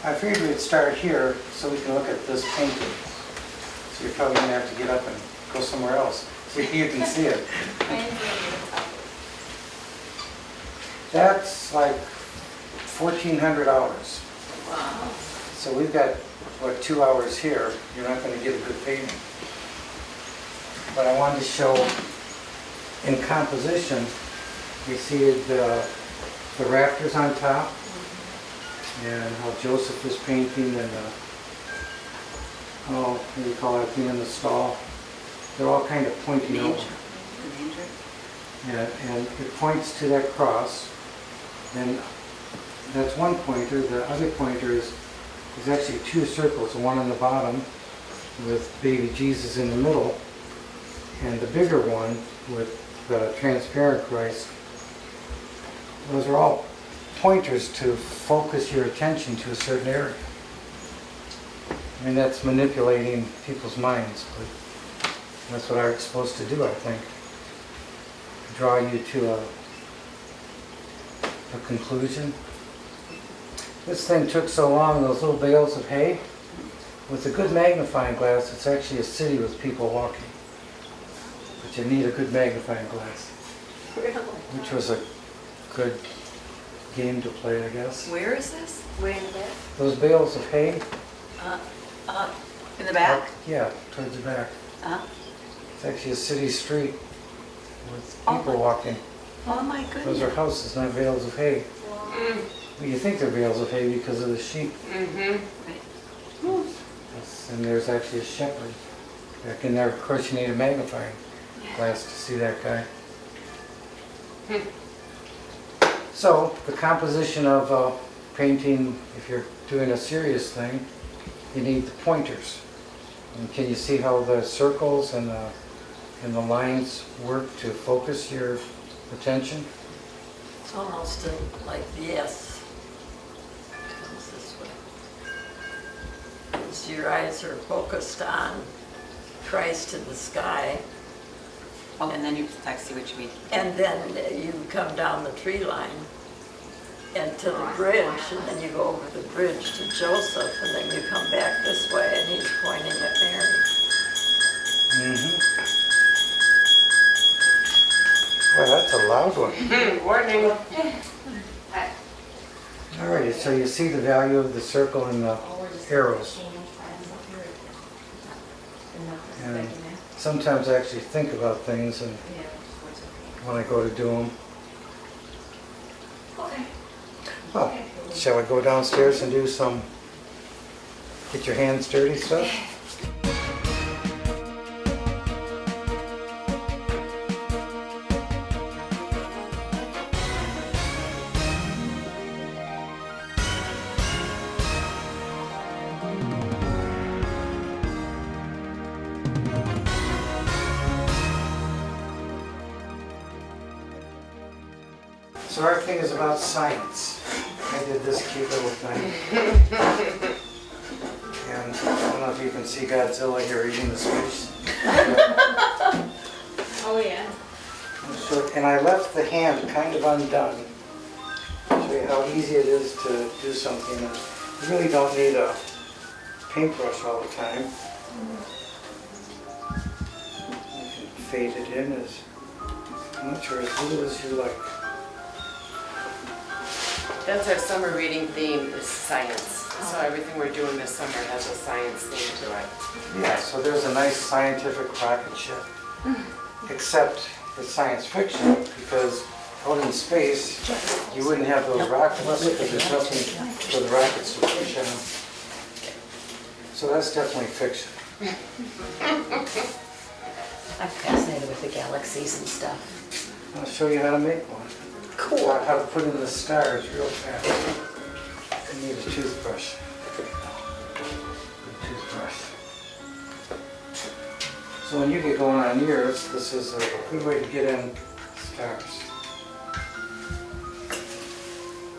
I figured we'd start here so we can look at this painting. So you're probably gonna have to get up and go somewhere else so you can see it. That's like $1,400. Wow. So we've got, what, 2 hours here. You're not gonna get a good painting. But I wanted to show in composition, you see the rafters on top and how Joseph is painting and what do you call it, thing in the stall. They're all kind of pointing over. Yeah, and it points to that cross. And that's one pointer. The other pointer is actually 2 circles, one on the bottom with baby Jesus in the middle, and the bigger one with the transparent Christ. Those are all pointers to focus your attention to a certain area. I mean, that's manipulating people's minds, but that's what art's supposed to do, I think. Draw you to a conclusion. This thing took so long, those little bales of hay. With a good magnifying glass, it's actually a city with people walking. But you need a good magnifying glass. Really? Which was a good game to play, I guess. Where is this? Way in the back? Those bales of hay? In the back? Yeah, towards the back. It's actually a city street with people walking. Oh my goodness. Those are houses, not bales of hay. Well, you think they're bales of hay because of the sheep. And there's actually a shepherd back in there. Of course, you need a magnifying glass to see that guy. So, the composition of painting, if you're doing a serious thing, you need the pointers. And can you see how the circles and the lines work to focus your attention? It's almost like the S. It comes this way. So your eyes are focused on Christ in the sky. Oh, and then I see what you mean. And then you come down the tree line and to the bridge, and then you go over the bridge to Joseph, and then you come back this way, and he's pointing at Mary. Boy, that's a loud one. Warning. Alrighty, so you see the value of the circle and the arrows. And sometimes I actually think about things and when I go to do them. Well, shall we go downstairs and do some get your hands dirty stuff? So our thing is about science. I did this cute little thing. And I don't know if you can see Godzilla here eating the fish. Oh yeah. And I left the hand kind of undone. Show you how easy it is to do something. You really don't need a paintbrush all the time. You can fade it in as much or as little as you like. That's our summer reading theme, is science. So everything we're doing this summer has a science theme to it. Yeah, so there's a nice scientific rocket ship. Except it's science fiction because out in space you wouldn't have those rockets because there's nothing for the rockets to push on. So that's definitely fiction. I'm fascinated with the galaxies and stuff. I'll show you how to make one. Cool. How to put in the stars real fast. You need a toothbrush. Good toothbrush. So when you get going on yours, this is a good way to get in stars.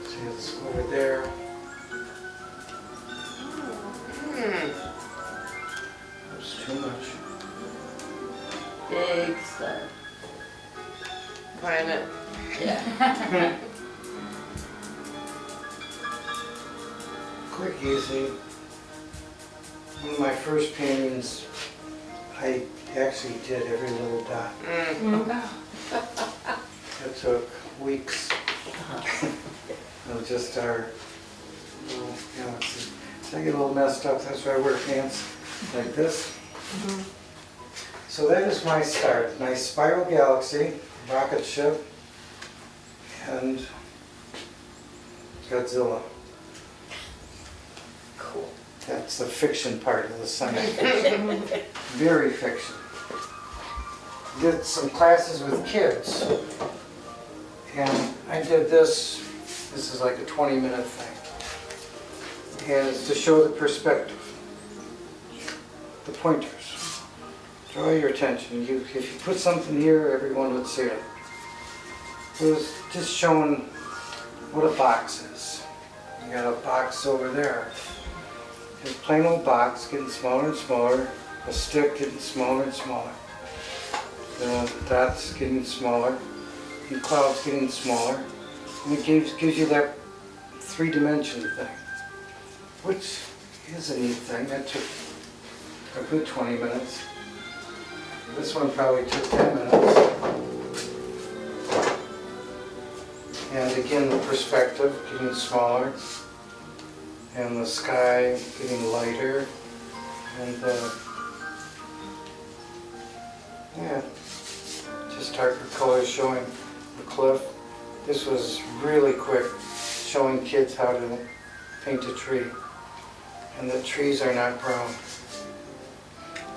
See, it's over there. That's too much. Big star. Planet. Yeah. Cool. quick, easy. One of my first paintings, I actually did every little dot. It took weeks. It was just our little galaxy. So I get a little messed up, that's why I wear pants like this. So that is my start. Nice spiral galaxy, rocket ship, and Godzilla. Cool. That's the fiction part of the science fiction. Very fiction. Did some classes with kids, and I did this. This is like a 20-minute thing, and it's to show the perspective. The pointers. Draw your attention. If you put something here, everyone would see it. It was just showing what a box is. You got a box over there. Just a plain old box getting smaller and smaller. A stick getting smaller and smaller. The dots getting smaller. And clouds getting smaller. And it gives you that three-dimension thing, which is a neat thing. That took a good 20 minutes. This one probably took 10 minutes. And again, the perspective getting smaller, and the sky getting lighter, and yeah, just darker colors showing the cliff. This was really quick, showing kids how to paint a tree. And the trees are not brown.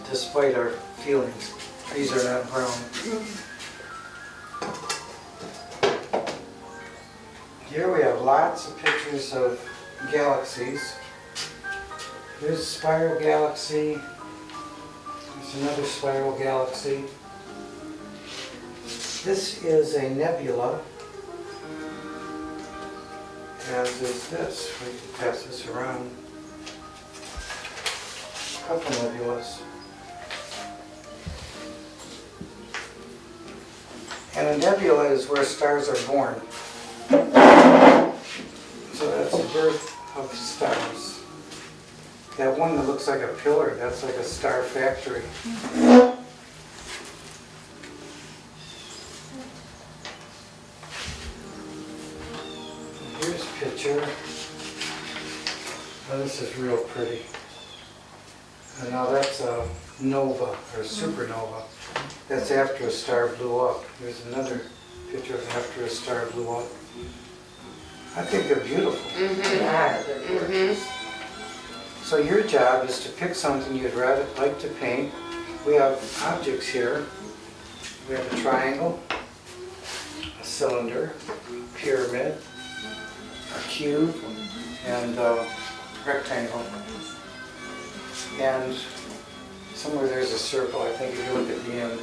Despite our feelings, trees are not brown. Here we have lots of pictures of galaxies. Here's a spiral galaxy. There's another spiral galaxy. This is a nebula, as is this. We can pass this around. A couple nebulas. And a nebula is where stars are born. So that's the birth of stars. That one that looks like a pillar, that's like a star factory. Here's a picture. Oh, this is real pretty. And now that's a nova, or supernova. That's after a star blew up. Here's another picture of after a star blew up. I think they're beautiful. Yeah, they're gorgeous. So your job is to pick something you'd rather like to paint. We have objects here. We have a triangle, a cylinder, a pyramid, a cube, and a rectangle. And somewhere there's a circle, I think, if you look at the end.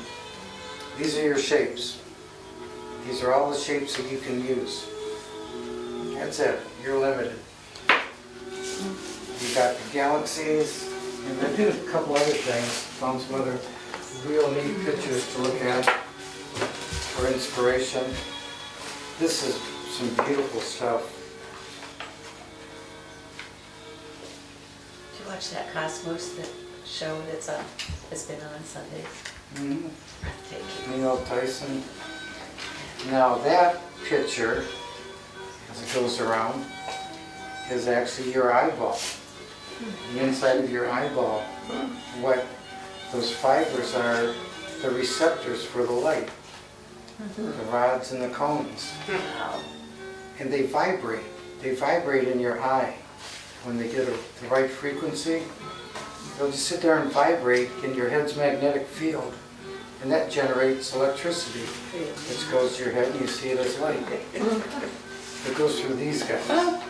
These are your shapes. These are all the shapes that you can use. That's it. You're limited. You got the galaxies, and I did a couple other things. Found some other real neat pictures to look at for inspiration. This is some beautiful stuff. Did you watch that Cosmos show that's been on Sundays? Mm-hmm. Breathtaking. Neil Tyson. Now that picture, as it goes around, is actually your eyeball. The inside of your eyeball. What those fibers are, the receptors for the light. The rods and the cones. Wow. And they vibrate. They vibrate in your eye. When they get the right frequency, they'll just sit there and vibrate in your head's magnetic field. And that generates electricity, which goes to your head and you see it as light. It goes through these guys. Wow.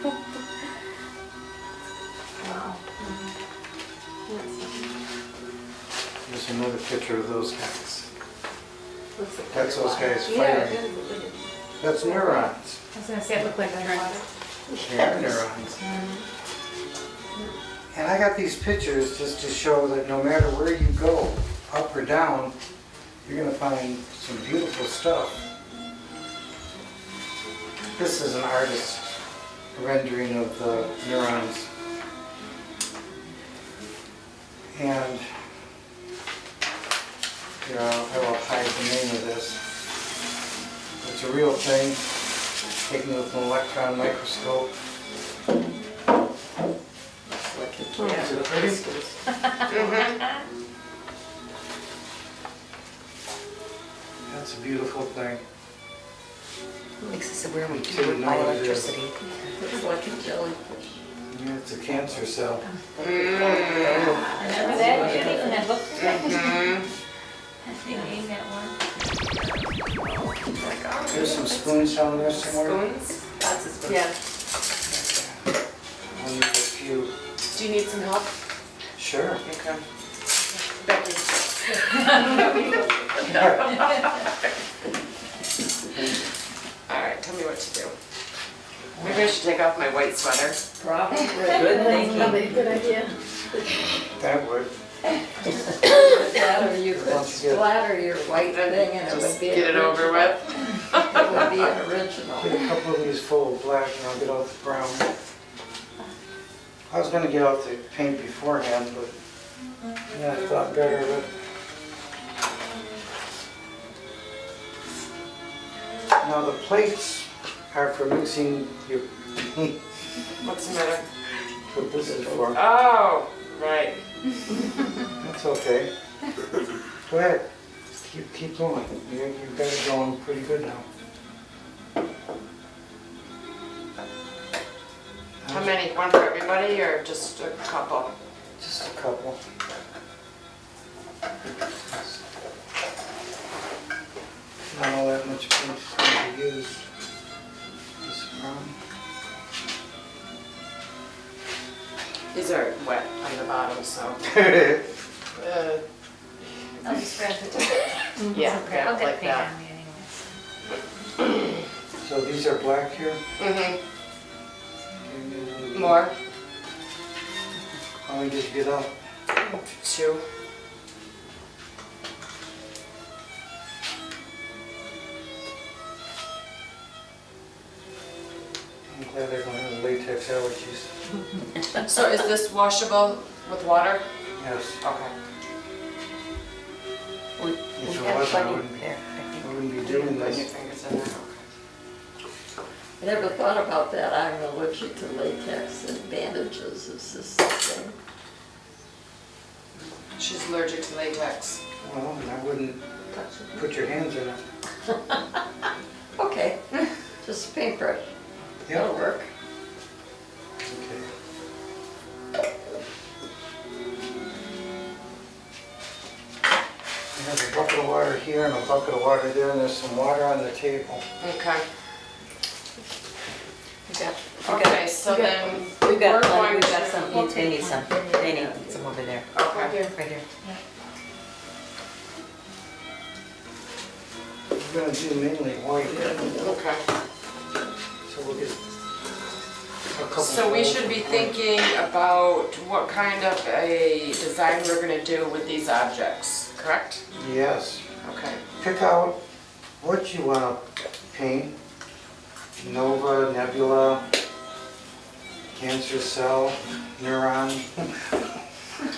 There's another picture of those guys. Looks like That's those guys Yeah, it firing. is. It is. That's neurons. I was gonna say it looked like underwater. They are neurons. And I got these pictures just to show that no matter where you go, up or down, you're going to find some beautiful stuff. This is an artist's rendering of the neurons. And here, I will hide the name of this. It's a real thing, taken with an electron microscope. Look at Is that. it pretty? That's a beautiful thing. Makes us aware we Until do you know by what it is. electricity. It's like a jellyfish. Yeah, it's a cancer cell. Remember that, Judy, when I looked at it? Mhm. They named that one. There's some spoons down there somewhere. Spoons? Lots of spoons. Yeah. I'll need a few. Do you need some help? Sure. Okay. Becky. All right, tell me what to do. Maybe I should take off my white sweater. Probably. Good thinking. Probably a good idea. That would. That or you could Once you get- splatter your white thing and it would Just be. get it over original. with. It would be an original. Get a couple of these full of black and I'll get out the brown. I was gonna get out the paint beforehand, but yeah, I thought better of it. Now the plates are for mixing your paint. What's the matter? What this is for. Oh, right. That's okay. Go ahead. Keep going. You've got it going pretty good now. How many? One for everybody or just a couple? Just a couple. Not all that much paint is going to be used. This brown. These are wet on the bottom, so. I'll just grab it. Yeah, grab I'll it get like paint that. on me anyways. So these are black here? More? How many did you get out? 2. I'm glad I don't have latex allergies. So is this washable with water? Yes. Okay. If it Yeah, wasn't, I plenty wouldn't be, there. I wouldn't be doing Put your this. fingers in there. I never thought about that. I'm allergic to latex and bandages. Is this the same? She's allergic to latex. Well, and I wouldn't put your hands in it. Okay, just paintbrush. That'll work. Okay. There's a bucket of water here and a bucket of water there, and there's some water on the table. Okay. We got, Okay, so then we we're got, going we got to. some, they need some, they need some over there, Okay. right here. We're gonna do mainly white, Okay. so we'll get a couple. So we folds should be of white. thinking about what kind of a design we're gonna do with these objects, correct? Yes. Okay. Pick out what you wanna paint. Nova, nebula, cancer cell, neuron.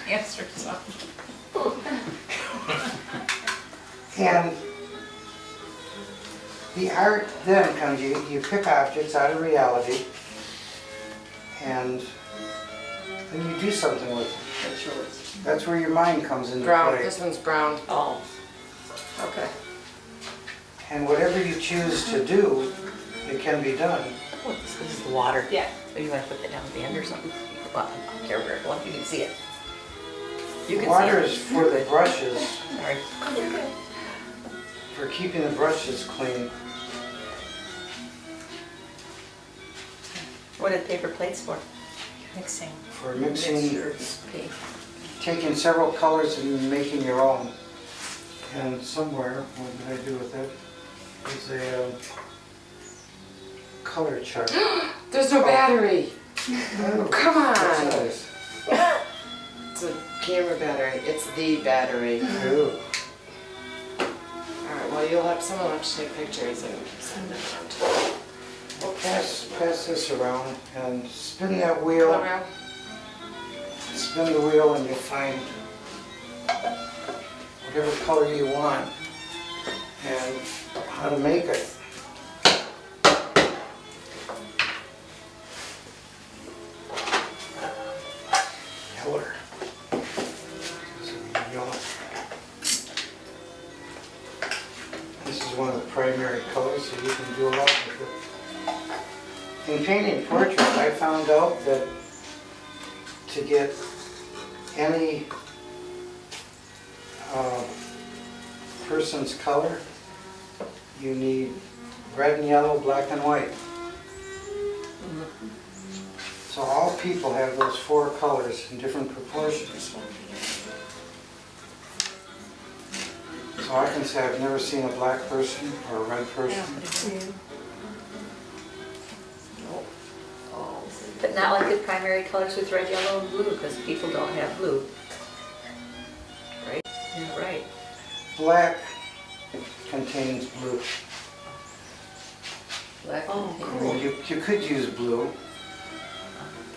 Answer some. And the art then comes, you pick objects out of reality, and then you do something with them. That's yours. That's where your mind comes into Brown, play. this one's brown. Oh, okay. And whatever you choose to do, it can be done. What, this is the water? Yeah. Or you wanna put that down at the end or something? Well, I don't care where, well, you can see it. You can see Water it. is for the brushes, Sorry. for keeping the brushes clean. What are the paper plates for? Mixing. For mixing, Mixtures, paint. taking several colors and making your own. And somewhere, what did I do with it? Is a color chart. There's no battery. Oh, Come on. what's this? It's a camera battery. It's the battery. Ooh. All right, well, someone will have to take pictures and send them around. Well, pass this around and spin that Go wheel. around. Spin the wheel and you'll find whatever color you want and how to make it. Yeller. Yellow. This is one of the primary colors, so you can do a lot with it. In painting portraits, I found out that to get any person's color, you need red and yellow, black and white. So all people have those 4 colors in different proportions. So I can say I've never seen a black person or a red person. But not like the primary colors with red, yellow, and blue, because people don't have blue. Right? Yeah, right. Black contains blue. Black. Oh, Well, you could use blue,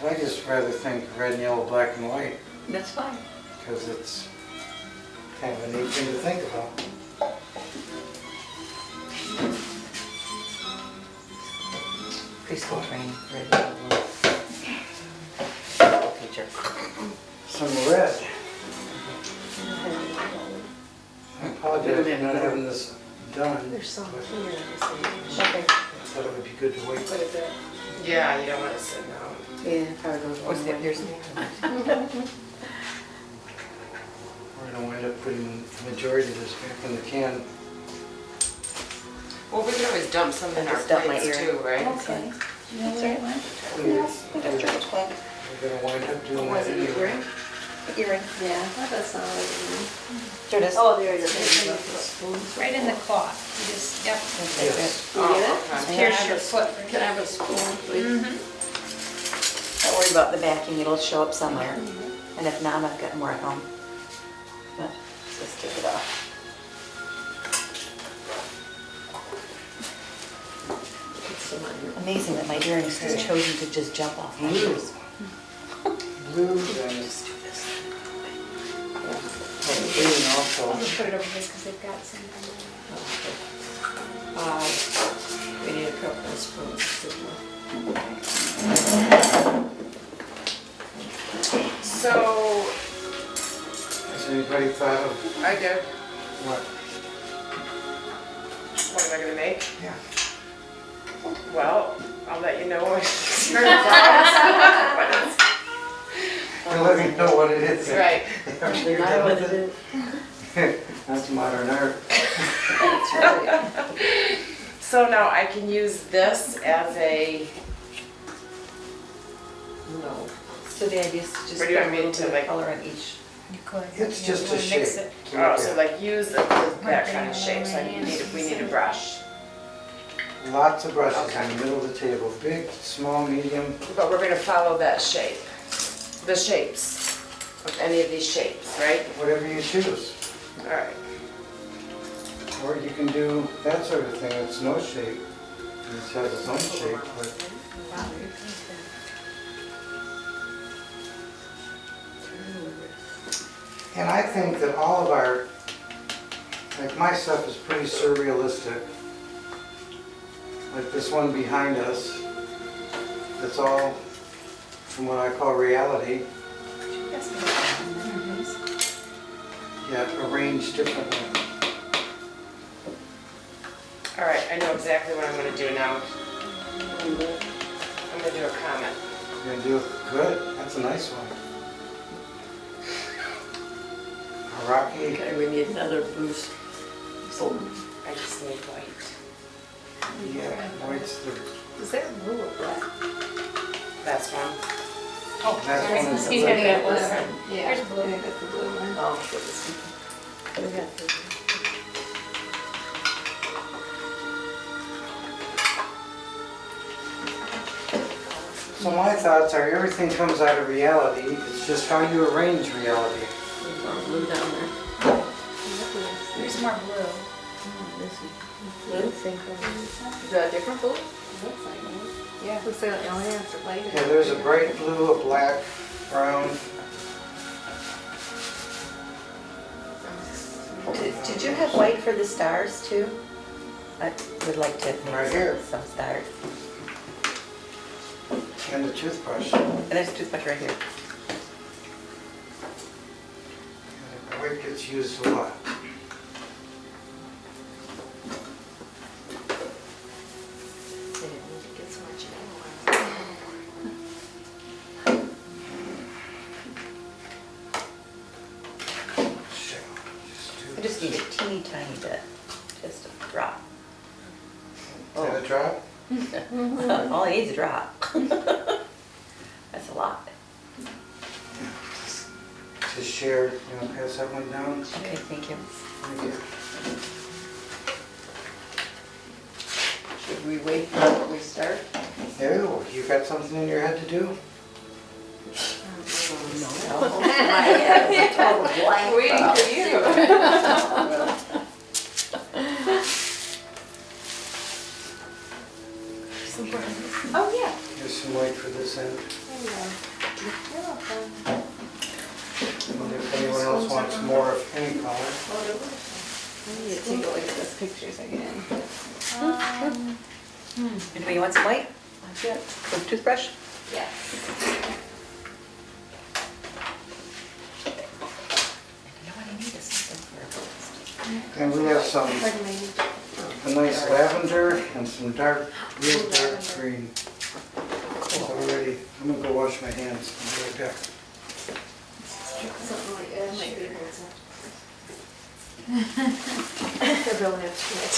but I just rather think red and yellow, black and white, That's fine. because it's kind of a neat thing to think about. Preschool training, red, yellow, blue. Teacher. Some red. I apologize for not having this done. There's some but here. Okay. I thought it would be good to wait. Yeah, you don't want to sit down. Yeah, probably goes What's that? Here's We're going to wind up putting the majority of this back in the can. Well, we can always dump some in I our just dumped my plates ear. too, right? Okay. You know where it went? We're going to wind up doing that anyway. Earring. Yeah, that's not what There it is. Oh, there it is. It's right in the cloth. You just, yep. Yes. Oh, okay. Pierce your foot. Can I have a spoon, please? Don't worry about the backing, it'll show up somewhere. And if not, I've got more at home. But let's just take it off. Amazing that my earrings has chosen to just jump off my Blue. ears. Blue, then Just do this. green I'll also. just put it over here because they've got some. We need a couple of spoons. So, Has anybody thought of I did. what? What am I gonna make? Yeah. Well, I'll let you know when it turns out. Well, let me know what it is. Right. After you're done with it. That's modern art. That's right. So now I can use this as a, No. So the idea is to just Or put do you a want me little to, bit of like- color on each. You could. It's Yeah, just you a wanna shape. mix it. oh, so like use that kind of shape, so we need a brush. Lots of brushes Okay. in the middle of the table, big, small, medium. But we're gonna follow that shape, the shapes of any of these shapes, right? Whatever you choose. All right. Or you can do that sort of thing, it's no shape. It has its own shape, but and I think that all of our, like my stuff is pretty surrealistic. Like this one behind us, it's all from what I call reality, yet arranged differently. All right, I know exactly what I'm gonna do now. I'm gonna do a comment. You're gonna do good, that's a nice one. A rocky, Okay, we need another boost. I just need white. yeah, white's the, Is there blue or black? That's one. Oh, That's one of the- he's gonna get blue. Yeah. There's blue. I got the blue one. Oh, goodness. We got the- So my thoughts are everything comes out of reality, it's just how you arrange reality. There's more blue down there. There's more blue. Blue? Is that a different blue? Looks like it. Yeah. Looks like it only has to light it. Yeah, there's a bright blue, a black, brown. Did you have white for the stars too? I would like to Right make here. some stars. And the toothbrush. And there's a toothbrush right here. And the white gets used a lot. They didn't need to get so much in I just need a teeny tiny bit, just a drop. Is that a drop? All I need is a drop. That's a lot. To share, you know, pass that one down. Okay, thank you. Thank you. Should we wait before we start? No, you got something in your head to do? Almost my head is a total blank. Waiting for you. Oh, yeah. Here's some white for this end. There you go. You're welcome. And if anyone else wants more of any color. I need to take a look at those pictures again. Anybody want some white? That's it. For the toothbrush? Yes. You know what I need is something for a And we have some, Pardon me. a nice lavender and some dark, real dark green. So we're ready. I'm gonna go wash my hands. I'll be right back. Something like that might be good. They're building up to it.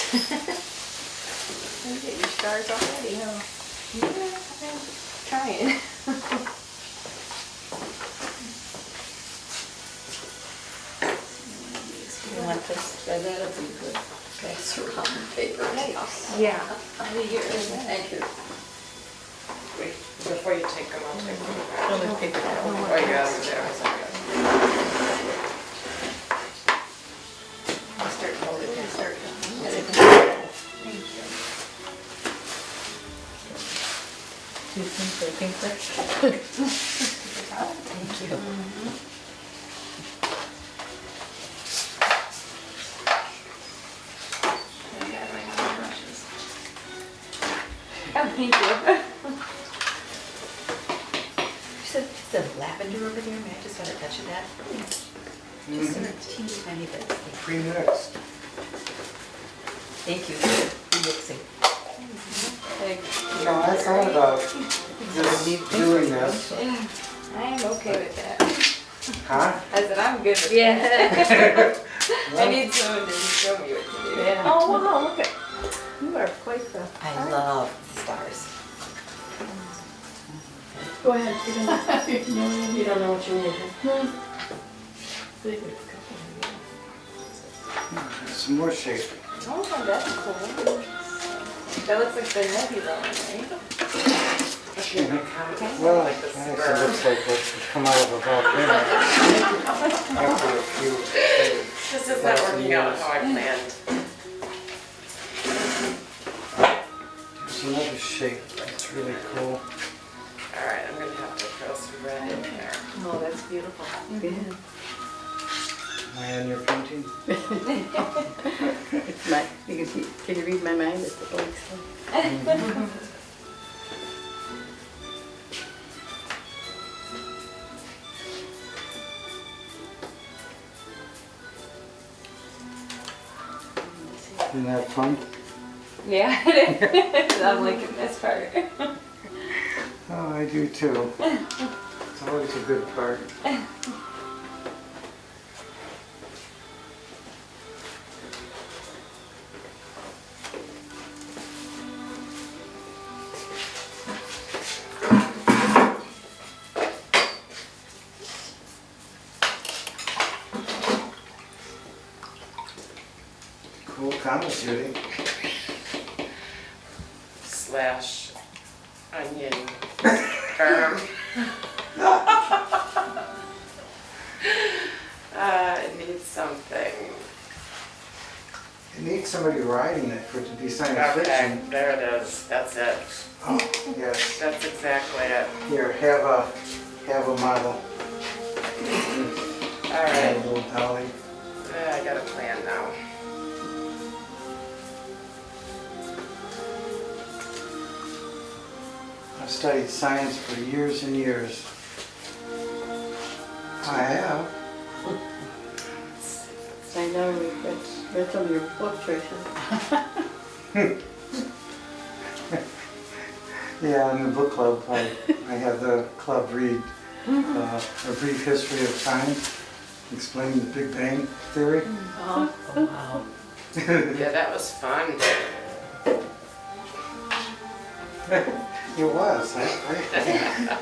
You get your stars already, huh? Yeah, I'm trying. You want this? Yeah, that'll be good. Pass around paper. Yeah. Thank you. Wait, before you take them, I'll take them. No, there's paper down. Oh, you got them there, it's okay. I'll start folding and start. Do you think for a paintbrush? Thank you. Oh, thank you. You said the lavender over there, may I just want a touch of that? Just in a teeny tiny bit. Pre-mixed. Thank you for mixing. You know, I thought about just doing this. I am okay with that. Huh? I said, I'm good with Yeah. that. I need someone to show me what to do. Yeah. Oh, wow, look at, you are quite the. I love the stars. Go ahead. You don't know what you need. Some more shape. Oh, that's cool. That looks like the nebula one, right? Well, I guess it looks like what should come out of a volcano. After a few days. This is not working out how I planned. There's another shape that's really cool. All right, I'm gonna have to throw some red in there. Oh, that's beautiful. Am I on your painting? It's my, can you read my mind? It's the blank slate. Isn't that fun? Yeah, it is. I'm liking this part. Oh, I do too. It's always a good part. Cool comment, Judy. Slash onion farm. It needs something. You need somebody writing it for it to be science Okay, fiction. there it is. That's it. Oh, yes. That's exactly it. Here, have a model. All right. A little dolly. I got a plan now. I've studied science for years and years. I have. I know we've read some of your book choices. Yeah, in the book club, I have the club read A Brief History of Time, explaining the Big Bang Theory. Oh, wow. Yeah, that was fun. It was. I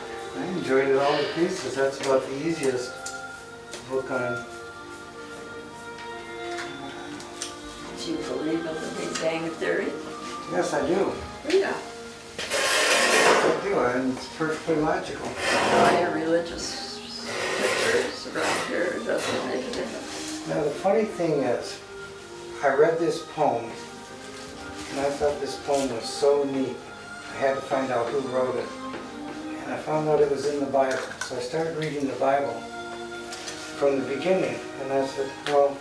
enjoyed it all to pieces. That's about the easiest book on. Do you believe in the Big Bang Theory? Yes, I do. Yeah. I do, and it's perfectly logical. All your religious pictures around here doesn't make a difference. Now, the funny thing is, I read this poem, and I thought this poem was so neat. I had to find out who wrote it. And I found out it was in the Bible. So I started reading the Bible from the beginning. And I said, well,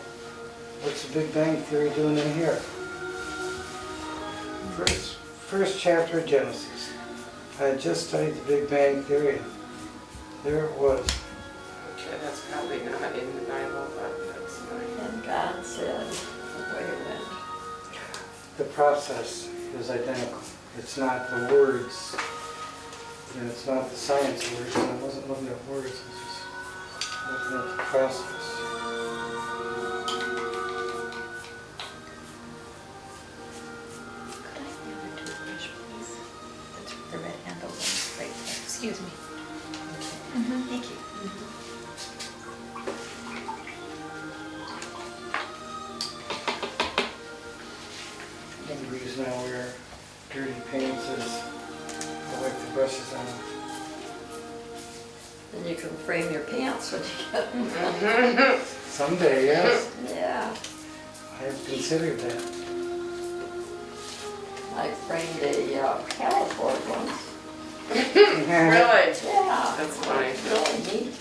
what's the Big Bang Theory doing in here? First chapter of Genesis. I had just studied the Big Bang Theory. There it was. Okay, that's probably not in the Bible, but that's fine. And God said, wait a minute. The process is identical. It's not the words, and it's not the science words, and I wasn't looking at words, I was just looking at the process. Could I have the other toothbrush, please? That's the red handle one, right there. Excuse me. Thank you. One reason I wear dirty paints is I like the brushes on them. Then you can frame your pants when you get them. Someday, yes, Yeah. I have considered that. I framed a pallet board once. Really? Yeah. That's funny. It's really neat.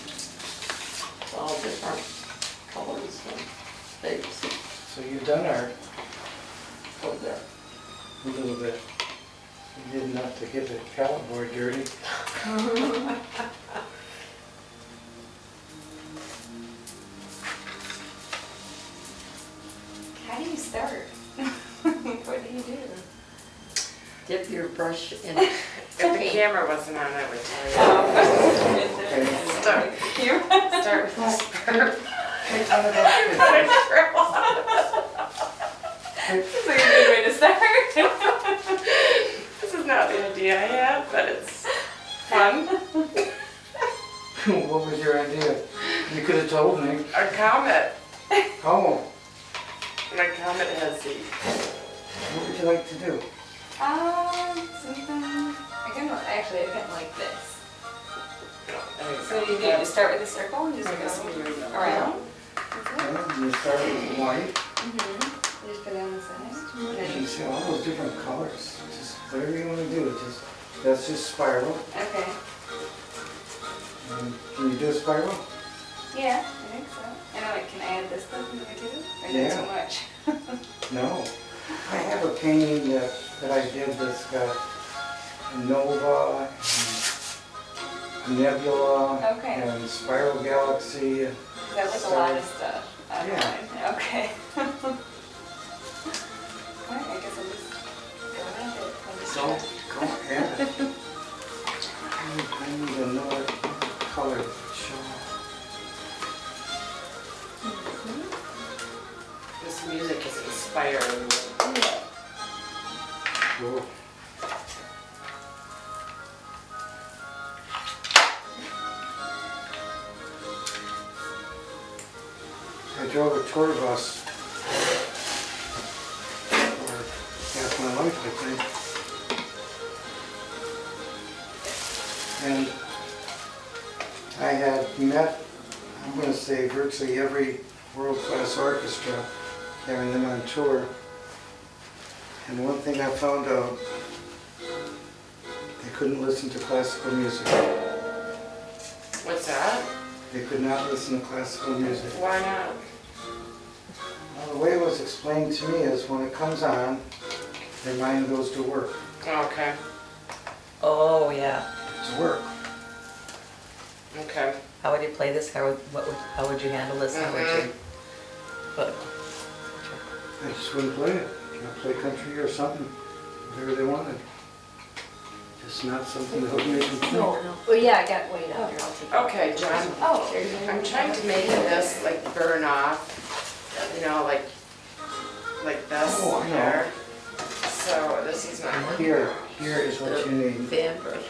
It's all different colors and shapes. So you've done art Over there. a little bit. You did enough to get the palette board dirty. How do you start? What do you do? Dip your brush in. If the camera wasn't on, I would tell you. Start with the spur. It's like a good way to start. This is not the idea I had, but it's fun. What was your idea? You could have told me. A comet. Oh, My comet has the. what would you like to do? Something. I couldn't like this. So you need to start with a circle and just go around. Yeah, you start with white. You just put it on the side. You can see all those different colors. Just whatever you want to do. That's just spiral. Okay. And can you do a spiral? Yeah, I think so. I know, can I add this stuff in there too? Or is it Yeah. too much? No. I have a painting that I did that's got a nova and a nebula Okay. and spiral galaxy. And That was a lot of stuff. Yeah. Okay. Alright, I guess I'll just go ahead it. I'll just go, try. go ahead. I need another color to show. This music is inspiring me. Cool. I drove a tour bus for half my life, I think. And I had met, I'm going to say, virtually every world-class orchestra, having them on tour. And one thing I found out, they couldn't listen to classical music. What's that? They could not listen to classical music. Why not? the way it was explained to me is when it comes on, their mind goes to work. Okay, Oh, yeah. It's work. okay. How would you play this? How would you handle this? How would you? But, I just wouldn't play it. You know, play country or something, whatever they wanted. Just not something that would make them think. Well, yeah, I got way down here, I'll take it. Okay, John, Oh, there you go. I'm trying to make this like burn off, you know, like this Oh, I know. there. So this is not working. Here is what you need. Fan brush.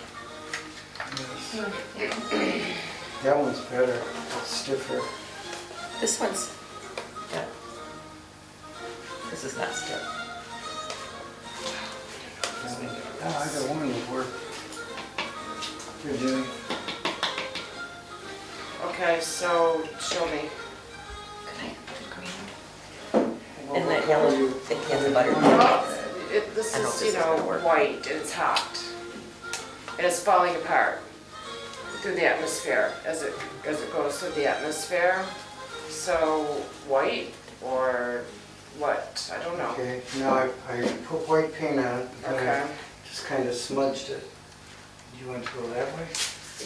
Yes. That one's better, it's stiffer. this one's, yeah. This is not stiff. Oh, either one would work. Here, Jimmy. Okay, so show me. Can I have the green? Well, And that what yellow color you- thing has the butter. Oh, this I don't know if is, this you is know, gonna work. white and it's hot. And it's falling apart through the atmosphere as it goes through the atmosphere. So white or what? I don't know. Okay, now I put white paint on it, and Okay. I just kind of smudged it. Do you want to go that way?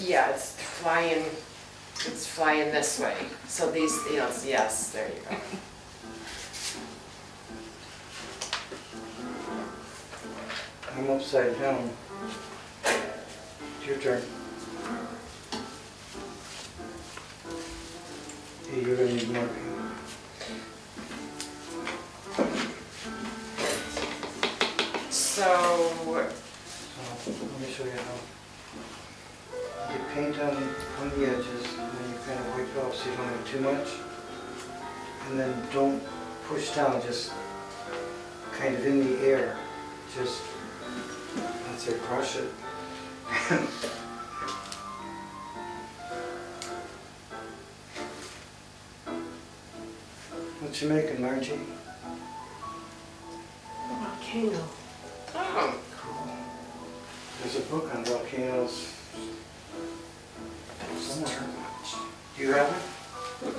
Yeah, it's flying this way. So these, you know, yes, there you go. I'm upside down. It's your turn. Hey, you're gonna need more paint. So, So, let me show you how. You paint on the edges, and then you kind of wipe it off so you don't have too much. And then don't push down, just kind of in the air. Just, I'd say crush it. What you making, Margie? Volcano. oh, Cool. There's a book on volcanoes somewhere. Do you have it?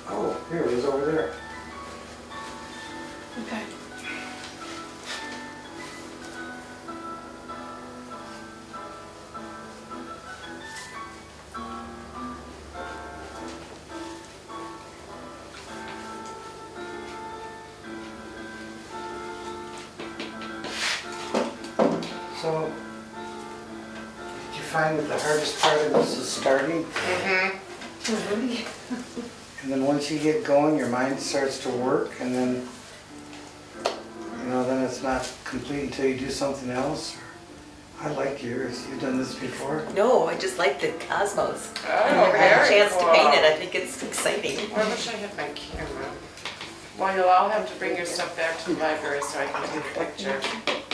Oh, here it is over there. Okay. So, did you find that the hardest part of this is starting? And then once you get going, your mind starts to work, and then, you know, then it's not complete until you do something else. I like yours. You've done this before? No, I just like the cosmos. Oh, I never had a very chance to paint it. cool. I think it's exciting. I wish I had my camera. Well, you'll all have to bring your stuff back to the library so I can take a picture.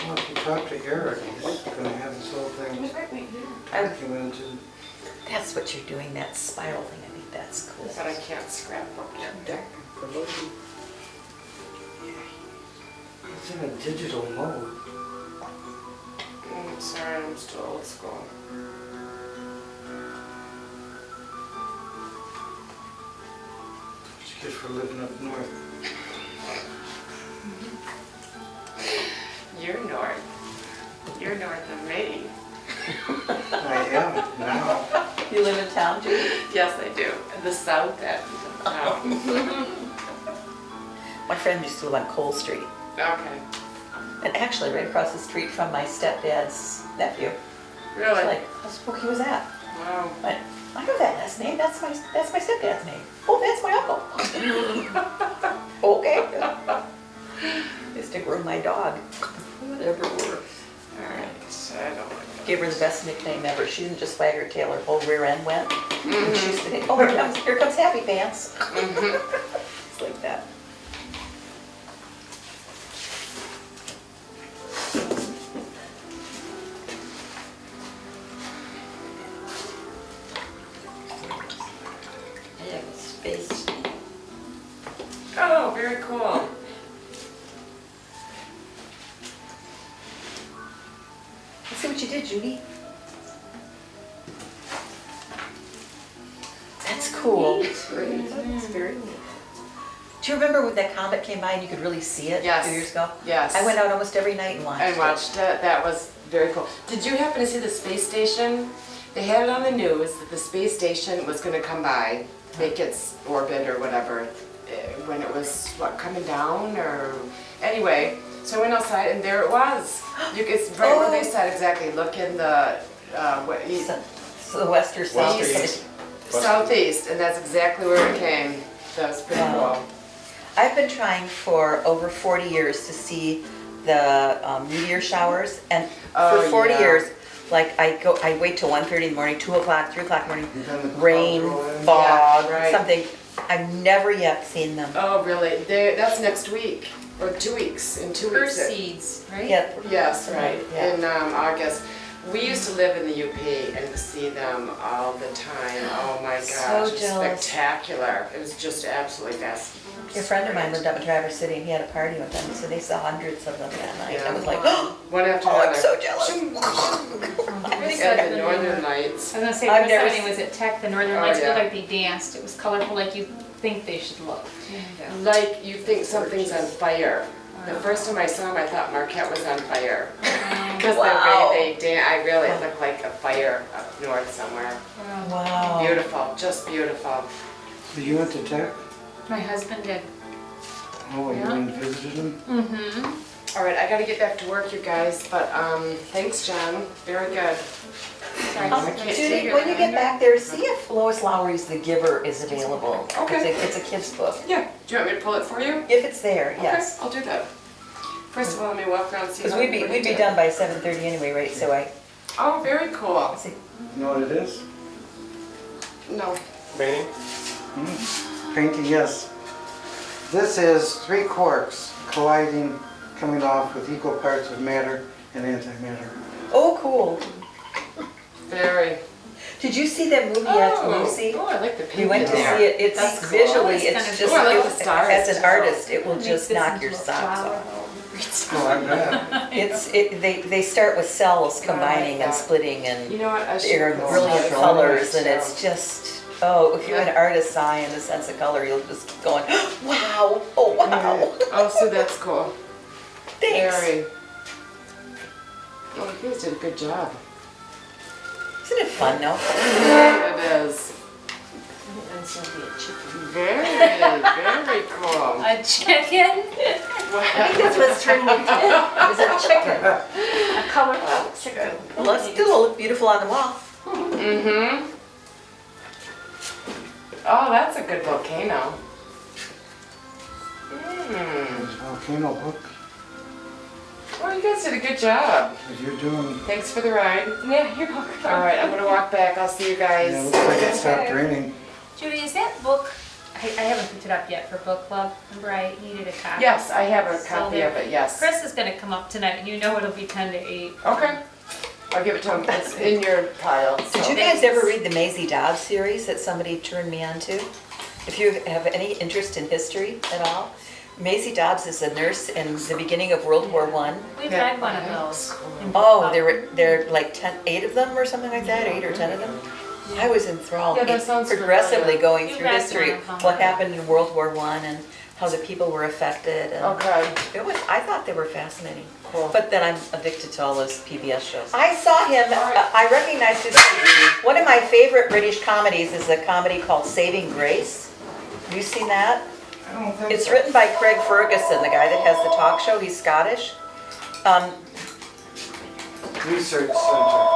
Well, if you talk to Eric, he's gonna have this whole thing documented. That's what you're doing, that spiral thing. I think that's cool. But I can't scrapbook it. It's in a digital mode. Sorry, I'm still old school. What you get for living up north. You're north. You're north of me. I am now. You live in town, Judy? Yes, I do. The south end of town. My friend used to live on Cole Street. Okay. And actually, right across the street from my stepdad's nephew. It's Really? like, how spooky was that? Wow. I know that last name. That's my stepdad's name. Oh, that's my uncle. Okay. Used to groom my dog. Whatever works. Alright, so I don't like Gave her the best nickname ever. She didn't just wag her tail, her whole rear end went. And she used to think, oh, here comes Happy Pants. It's like that. I have a space. Oh, very cool. Let's see what you did, Judy. cool. It's very neat. Do you remember when that comet came by and you could really see it Yes. a few years ago? Yes. I went out almost every night and watched I it. watched it. That was very cool. Did you happen to see the space station? They had it on the news that the space station was going to come by, make its orbit or whatever, when it was, what, coming down or... Anyway, so I went outside and there it was. It's right where they said exactly. Look in the So the west or south. East. Southeast, and that's exactly where it came. That was pretty Wow. cool. I've been trying for over 40 years to see the meteor showers, and Oh, for 40 yeah. years, like I wait till 1:30 in the morning, 2 o'clock, 3 o'clock in the morning, And then the rain, clouds roll in. fog, Yeah, right. something. I've never yet seen them. Oh, really? That's next week, or 2 weeks, in 2 weeks. Seeds, right? Yeah, Yes, right, Yeah. in August. We used to live in the UP and see them all the time. Oh my gosh, So it's jealous. spectacular. It was just absolutely fascinating. a friend of mine lived up in Traverse City, and he had a party with them, so they saw hundreds of them that night. Yeah. I was like, oh, One after I'm another. so jealous. They said the Northern Lights. I was gonna say, I've Chris never said it was at Tech, the Northern Oh, Lights, it yeah. looked like they danced. It was colorful, like you think they should look. Like you think something's on fire. The first time I saw them, I thought Marquette was on fire. Because Wow. the way they dance, I really, it looked like a fire up north somewhere. wow. Beautiful, just beautiful. So you went to Tech? My husband did. Oh, you Yeah. went and visited him? Mm-hmm. All right, I gotta get back to work, you guys, but thanks, John. Very good. Judy, when you get back there, see if Lois Lowry's The Giver is available. Okay. It's a kid's book. Yeah, do you want me to pull it for you? If it's there, yes. Okay, I'll do that. First of all, let me walk around and see. Because how we'd be everybody did. done by 7:30 anyway, right? So I Oh, very cool. see. You know what it is? No. Painting? Painting, yes. This is 3 quarks colliding, coming off with equal parts of matter and antimatter. Oh, cool. Very. Did you see that movie yet, Lucy? Oh, I like the pink. We went to in there. see it. It's That's cool. visually, It's it's kinda just, cool. I like the as stars, an too. artist, it will Make just this knock into your a socks flower off. home. Oh, I bet. They start with cells combining and that. splitting and You know what? I should they're go brilliant outside. colors and Yeah. it's just, oh, if you're an artist's eye and a sense of color, you'll just keep going, wow, oh, wow. Oh, so that's cool. Thanks. Very. Oh, you guys did a good job. Isn't it fun now? It is. Very, very cool. A chicken? That's what's turned into, is a chicken. A colorful chicken. Well, let's still look beautiful on the wall. Mm-hmm. Oh, that's a good volcano. Mm. Volcano book, Well, you guys did a good job. because you're doing, Thanks for the ride. Yeah, you're welcome. All right, I'm gonna walk back. I'll see you guys. yeah, looks like it stopped raining. Judy, is that book, I haven't picked it up yet for book club. Remember I needed a copy? Yes, I have a So copy there- of it, yes. Chris is gonna come up tonight, and you know it'll be 10 to 8. Okay. I'll give it to him. It's in your pile. So. Did you guys ever read the Maisie Dobbs series that somebody turned me on to? If you have any interest in history at all, Maisie Dobbs is a nurse in the beginning of World War I. We've Yeah. read one of those. Oh, there are like 8 of them or something like that, 8 or 10 of them. I was enthralled, Yeah, that sounds progressively familiar. going You through read history, one of them. what happened in World War I and how the people were affected. And Okay. I thought they were fascinating. Cool. But then I'm addicted to all those PBS shows. I saw him, I recognized his, one of my favorite British comedies is a comedy called Saving Grace. Have you seen that? I don't think It's so. written by Craig Ferguson, the guy that has the talk show, he's Scottish. Research Center.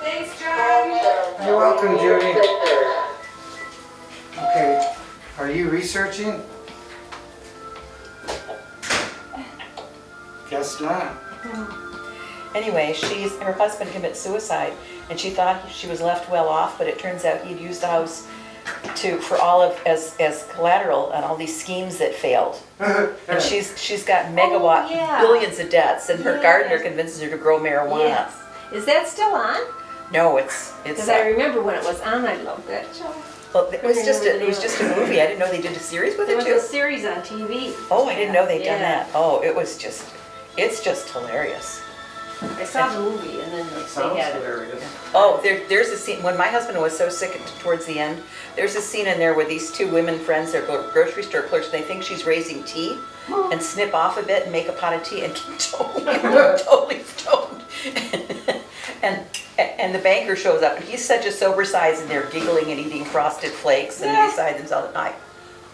Thanks, John. You're welcome, Judy. Okay, are you researching? Guess not. Anyway, her husband committed suicide, and she thought she was left well off, but it turns out he'd used the house for all of, as collateral on all these schemes that failed. And she's got megawatt, yeah. billions of debts, and her Yeah. gardener convinces her to grow marijuana. Yes. Is that still on? No, it's, Because I remember when it was on, I loved that show. well, it was just a movie. I didn't know they did a series with There it was a too. series on TV. Oh, I didn't know they'd done Yeah. that. Oh, it's just hilarious. I saw the movie and then they had it. hilarious. Oh, there's a scene, when my husband was so sick towards the end, there's a scene in there where these two women friends, they're grocery store clerks, they think she's raising tea and snip off a bit and make a pot of tea and totally stoned. And the banker shows up and he's such a sober size and they're giggling and eating frosted flakes and beside themselves at night.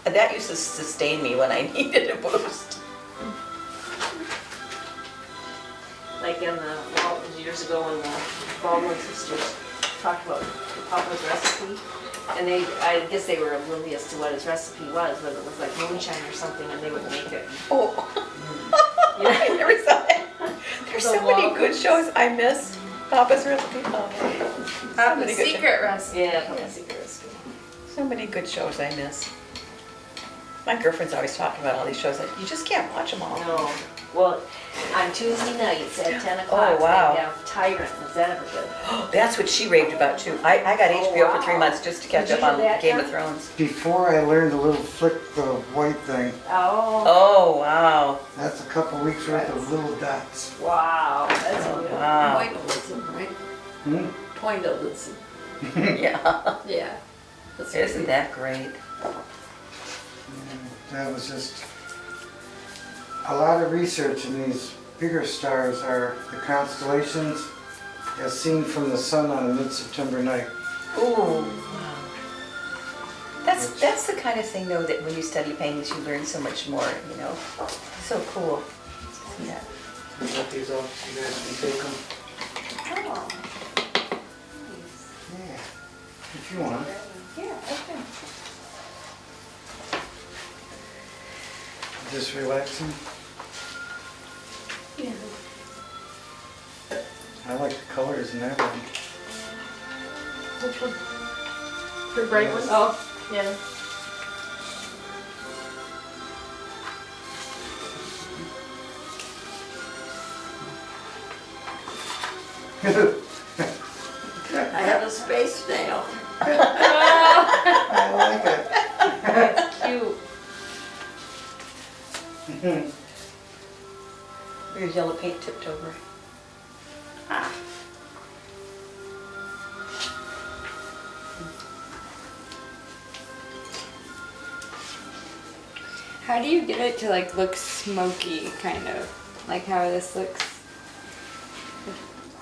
And that used to sustain me when I needed a boost. Like in the, well, it was years ago when the Baldwin sisters talked about Papa's recipe. And I guess they were oblivious to what his recipe was, whether it was like moonshine or something, and they would make it. Oh, You know? I never saw that. There's so many good shows I miss. Papa's Recipe. Oh, Papa's secret recipe. Yeah, Papa's secret recipe. so many good shows I miss. My girlfriend's always talking about all these shows that you just can't watch them all. No, well, on Tuesday nights at 10 o'clock, wow. they have Tyrant. Is that ever good? That's what she raved about too. I got HBO for 3 months just to catch Did up you on do that, Game of Jen? Thrones. Before I learned the little flick the white thing, Oh, Oh, wow. that's a couple weeks worth of little dots. wow, that's a good. Wow. Pointillism, right? Hmm? Pointillism, Yeah. yeah. That's Isn't that great? That was just a lot of research, and these bigger stars are the constellations as seen from the sun on a mid-September night. Ooh. Wow. That's the kind of thing though that when you study paintings you learn so much more, you know. So cool. Yeah. I got these all, you guys can take them. Oh, Yeah, if you want. yeah, okay. Just relaxing. Yeah. I like the colors in that one. Which one? The bright one? Oh, yeah. I have a space nail. I like it. That's cute. There's yellow paint tipped over. How do you get it to like look smoky, kind of? Like how this looks?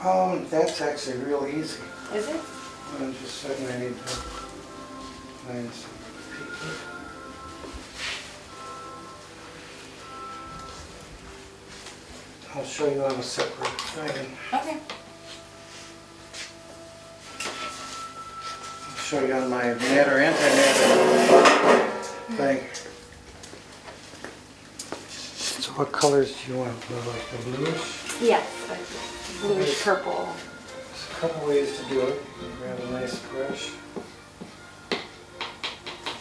Oh, that's actually real easy. Is it? I'm just saying I need to find some people. I'll show you on a separate thing. Okay. I'll show you on my matter, antimatter thing. So what colors do you want? Like the bluish? Yes, like bluish purple. There's a couple ways to do it. You grab a nice brush. Get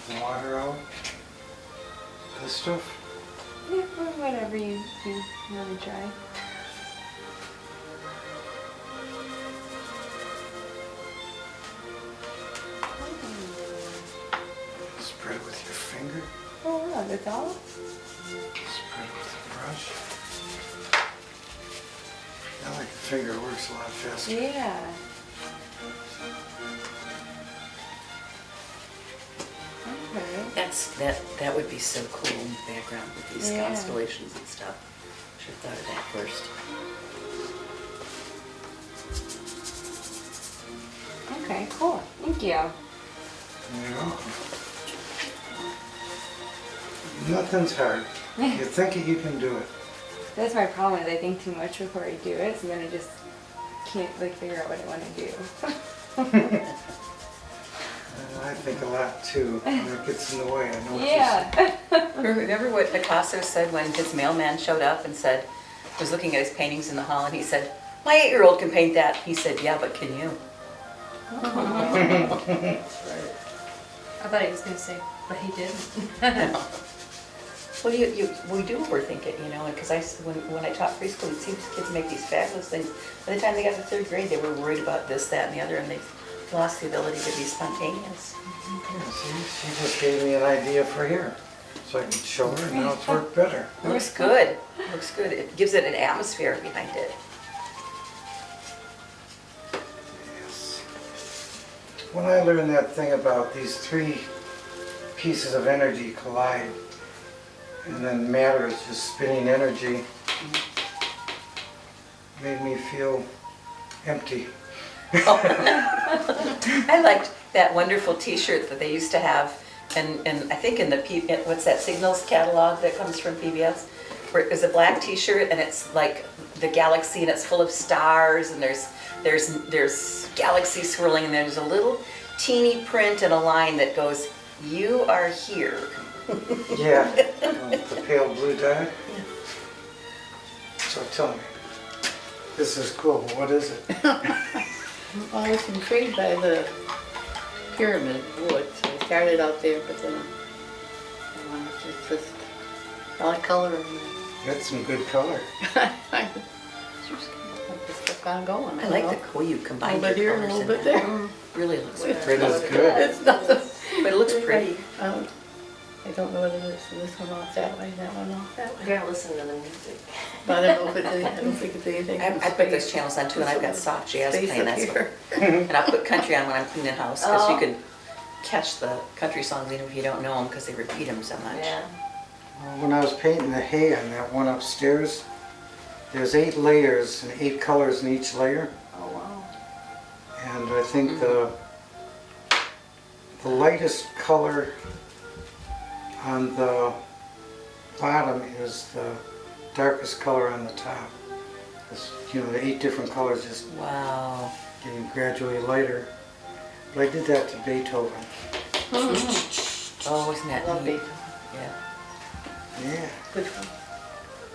the water out. This stuff. Yeah, whatever you really try. Spread it with your finger. Oh wow, that's all? Spread it with the brush. I like the finger, it works a lot faster. Yeah. Okay. That would be so cool in the background with these Yeah. constellations and stuff. Should have thought of that first. Okay, cool. Thank you. You're welcome. Nothing's hard. You think it, you can do it. That's my problem is I think too much before I do it, so then I just can't like figure out what I want to do. I think a lot too, and it gets in the way. I know what you're Yeah. Remember what Picasso said when his mailman showed up and said, was looking at his paintings in the hall and he said, "My 8-year-old can paint that." He said, "Yeah, but can you?" I thought he was gonna say, but he didn't. Well, we do overthink it, you know, because when I taught preschool, you'd see these kids make these fabulous things. By the time they got to 3rd grade, they were worried about this, that, and the other, and they lost the ability to be spontaneous. Yeah, see, she just gave me an idea for here, so I could show her, and now it's worked better. Looks good. Looks good. It gives it an atmosphere behind it. When I learned that thing about these three pieces of energy collide, and then matter is just spinning energy, made me feel empty. I liked that wonderful T-shirt that they used to have, and I think in the what's that Signals catalog that comes from PBS, where it was a black T-shirt and it's like the galaxy and it's full of stars and there's galaxies swirling and there's a little teeny print and a line that goes, "You are here." Yeah, the pale blue dye. So tell me, this is cool, but what is it? Well, I was intrigued by the pyramid wood, so I started out there, but then it's just, I like color in there. That's some good color. I just kept on going. I like the way you A combined little bit your here, a colors little in bit there. there. Really looks It pretty. is good. It's nothing. But it looks pretty. I don't know what it is, so this one off that way, that one off that You way. gotta listen to the music. But I don't know if it's, I don't think it's anything. I put those channels on too, and I've got soft jazz Space playing. up That's here. and I'll put country on when I'm cleaning the house because you Oh. can catch the country songs even if you don't know them because they repeat them so much. Yeah. Well, when I was painting the hay on that one upstairs, there's 8 layers and 8 colors in each layer. Oh, wow. And I think the lightest color on the bottom is the darkest color on the top. It's, you know, the 8 different colors just Wow. getting gradually lighter. But I did that to Beethoven. Oh, isn't that Love neat? Beethoven. Yeah. Yeah, Which one?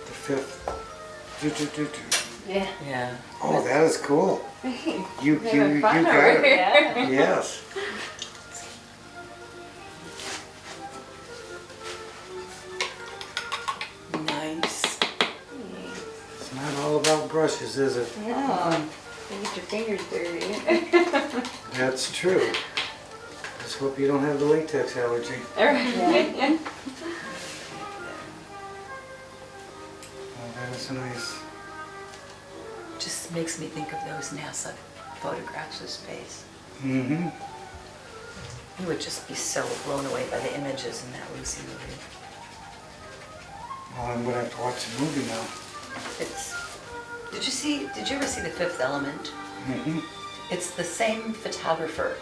the 5th. Do, do, do, do. Yeah. Yeah. Oh, that is cool. You Having fun got over it. here. Yes. Nice. It's not all about brushes, is it? No, you get your fingers dirty. That's true. Just hope you don't have the latex allergy. Alright. Oh, that is nice. Just makes me think of those NASA photographs of space. Mm-hmm. You would just be so blown away by the images in that Lucy movie. Well, I'm gonna have to watch the movie now. It's. Did you ever see The Fifth Element? Mm-hmm. It's the same photographer.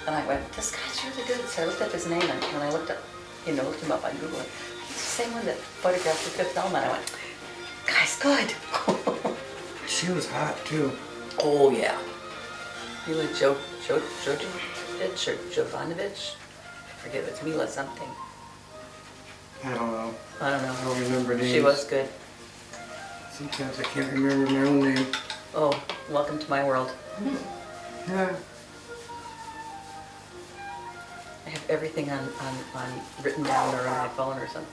And I went, this guy's really good. So I looked up his name and when I looked him up on Google, he's the same one that photographed The Fifth Element. I went, guy's good. She was hot too. Oh yeah. Mila Jovovich or Jovanovic? I forget if it's Mila something. I don't know. I don't I know. don't remember names. She was good. Sometimes I can't remember my own name. Oh, welcome to my world. Yeah. I have everything on written down or on my phone or something.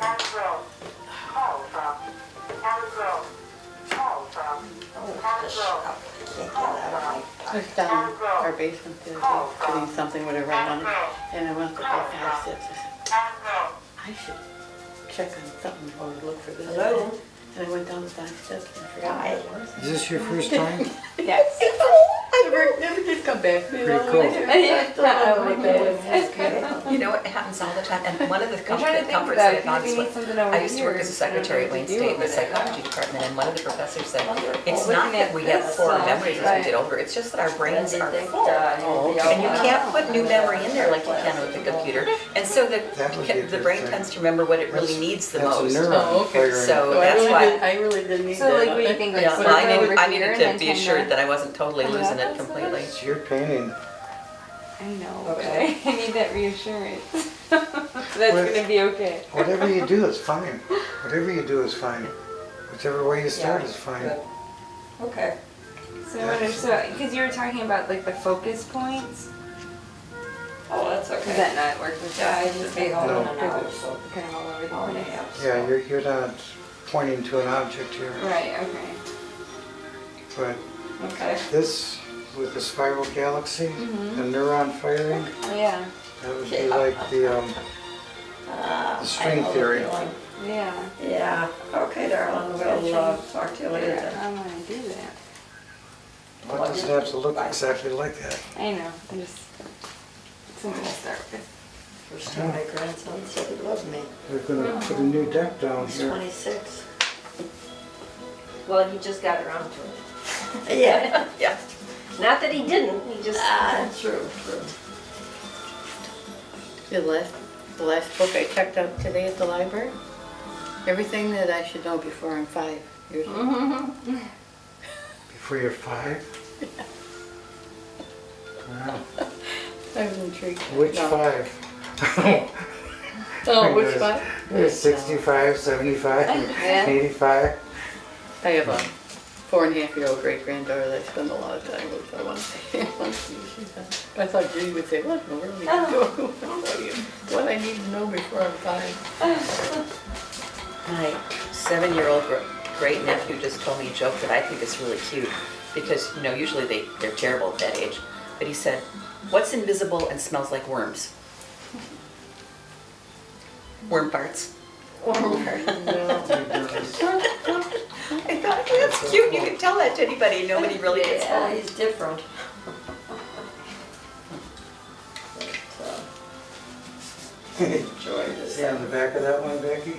I was down our basement the other day, doing something, whatever I wanted, and I went up about 5 steps. I said, I should check on something or look for this. Hello? And I went down the 5 steps and I forgot what it was. Is this your first time? Yes. I never did come back. Pretty cool. Oh my goodness. You know, it happens all the time. And one of the I'm trying to think comforts about that I it, found because is we need what something over I used to work here. as a secretary at I Wayne don't know State in the what to do with it. psychology department, and one of the professors said, it's Well, not looking that at we have this poor stuff, memories as we but- get older, it's just that our brains are full. Oh, okay. And you can't put new memory in there like you can with the computer. And so That would be a the good brain thing. tends to remember what it really That's- needs the That's most. a neuron Oh, okay. firing. So So that's why. I really didn't need So that. like, what do you think, like, Yeah, put well, it over I here needed and to then be kinda- assured that I wasn't totally Yeah, losing it that's completely. It's your painting. I know, Okay. but I need that reassurance. That's Well, gonna be okay. Whatever you do is fine. Whatever you do is fine. Whichever way you start is fine. Good. Okay. So I wonder, so, because you were talking about like the focus points, Oh, that's does okay. that not work with Yeah, I that? just be holding No. an hour, so Kind of all over the hour and a place. half. Yeah, you're not pointing to an object here. Right, okay. But Okay. this, with the spiral galaxy, Mhm. the neuron firing, Yeah, that would be like the string theory. yeah. Yeah, okay, darling, we'll talk to you later then. I wanna do that. Well, it doesn't have to look exactly like that. I know, I just something to start with. First time my grandson said he loved me. They're gonna put a new deck down He's here. 26. Well, he just got around to it. Yeah, yeah. Not that he didn't, he just. True, true. The last book I checked out today at the library, everything that I should know before I'm 5 years old. Before you're 5? Wow. I was intrigued. Which No. 5? Oh, which There's- 5? There's 65, 75, 85. I have a 4.5-year-old great-granddaughter that I spend a lot of time with. I want to say, I thought Judy would say, what in the world are you doing? What I need to know before I'm 5. My 7-year-old great nephew just told me a joke that I think is really cute because, you know, usually they're terrible at that age. But he said, what's invisible and smells like worms? Worm parts. I thought, that's cute. You can tell that to anybody. Nobody really gets Yeah, home. he's different. Enjoy this. See on the back of that one, Becky?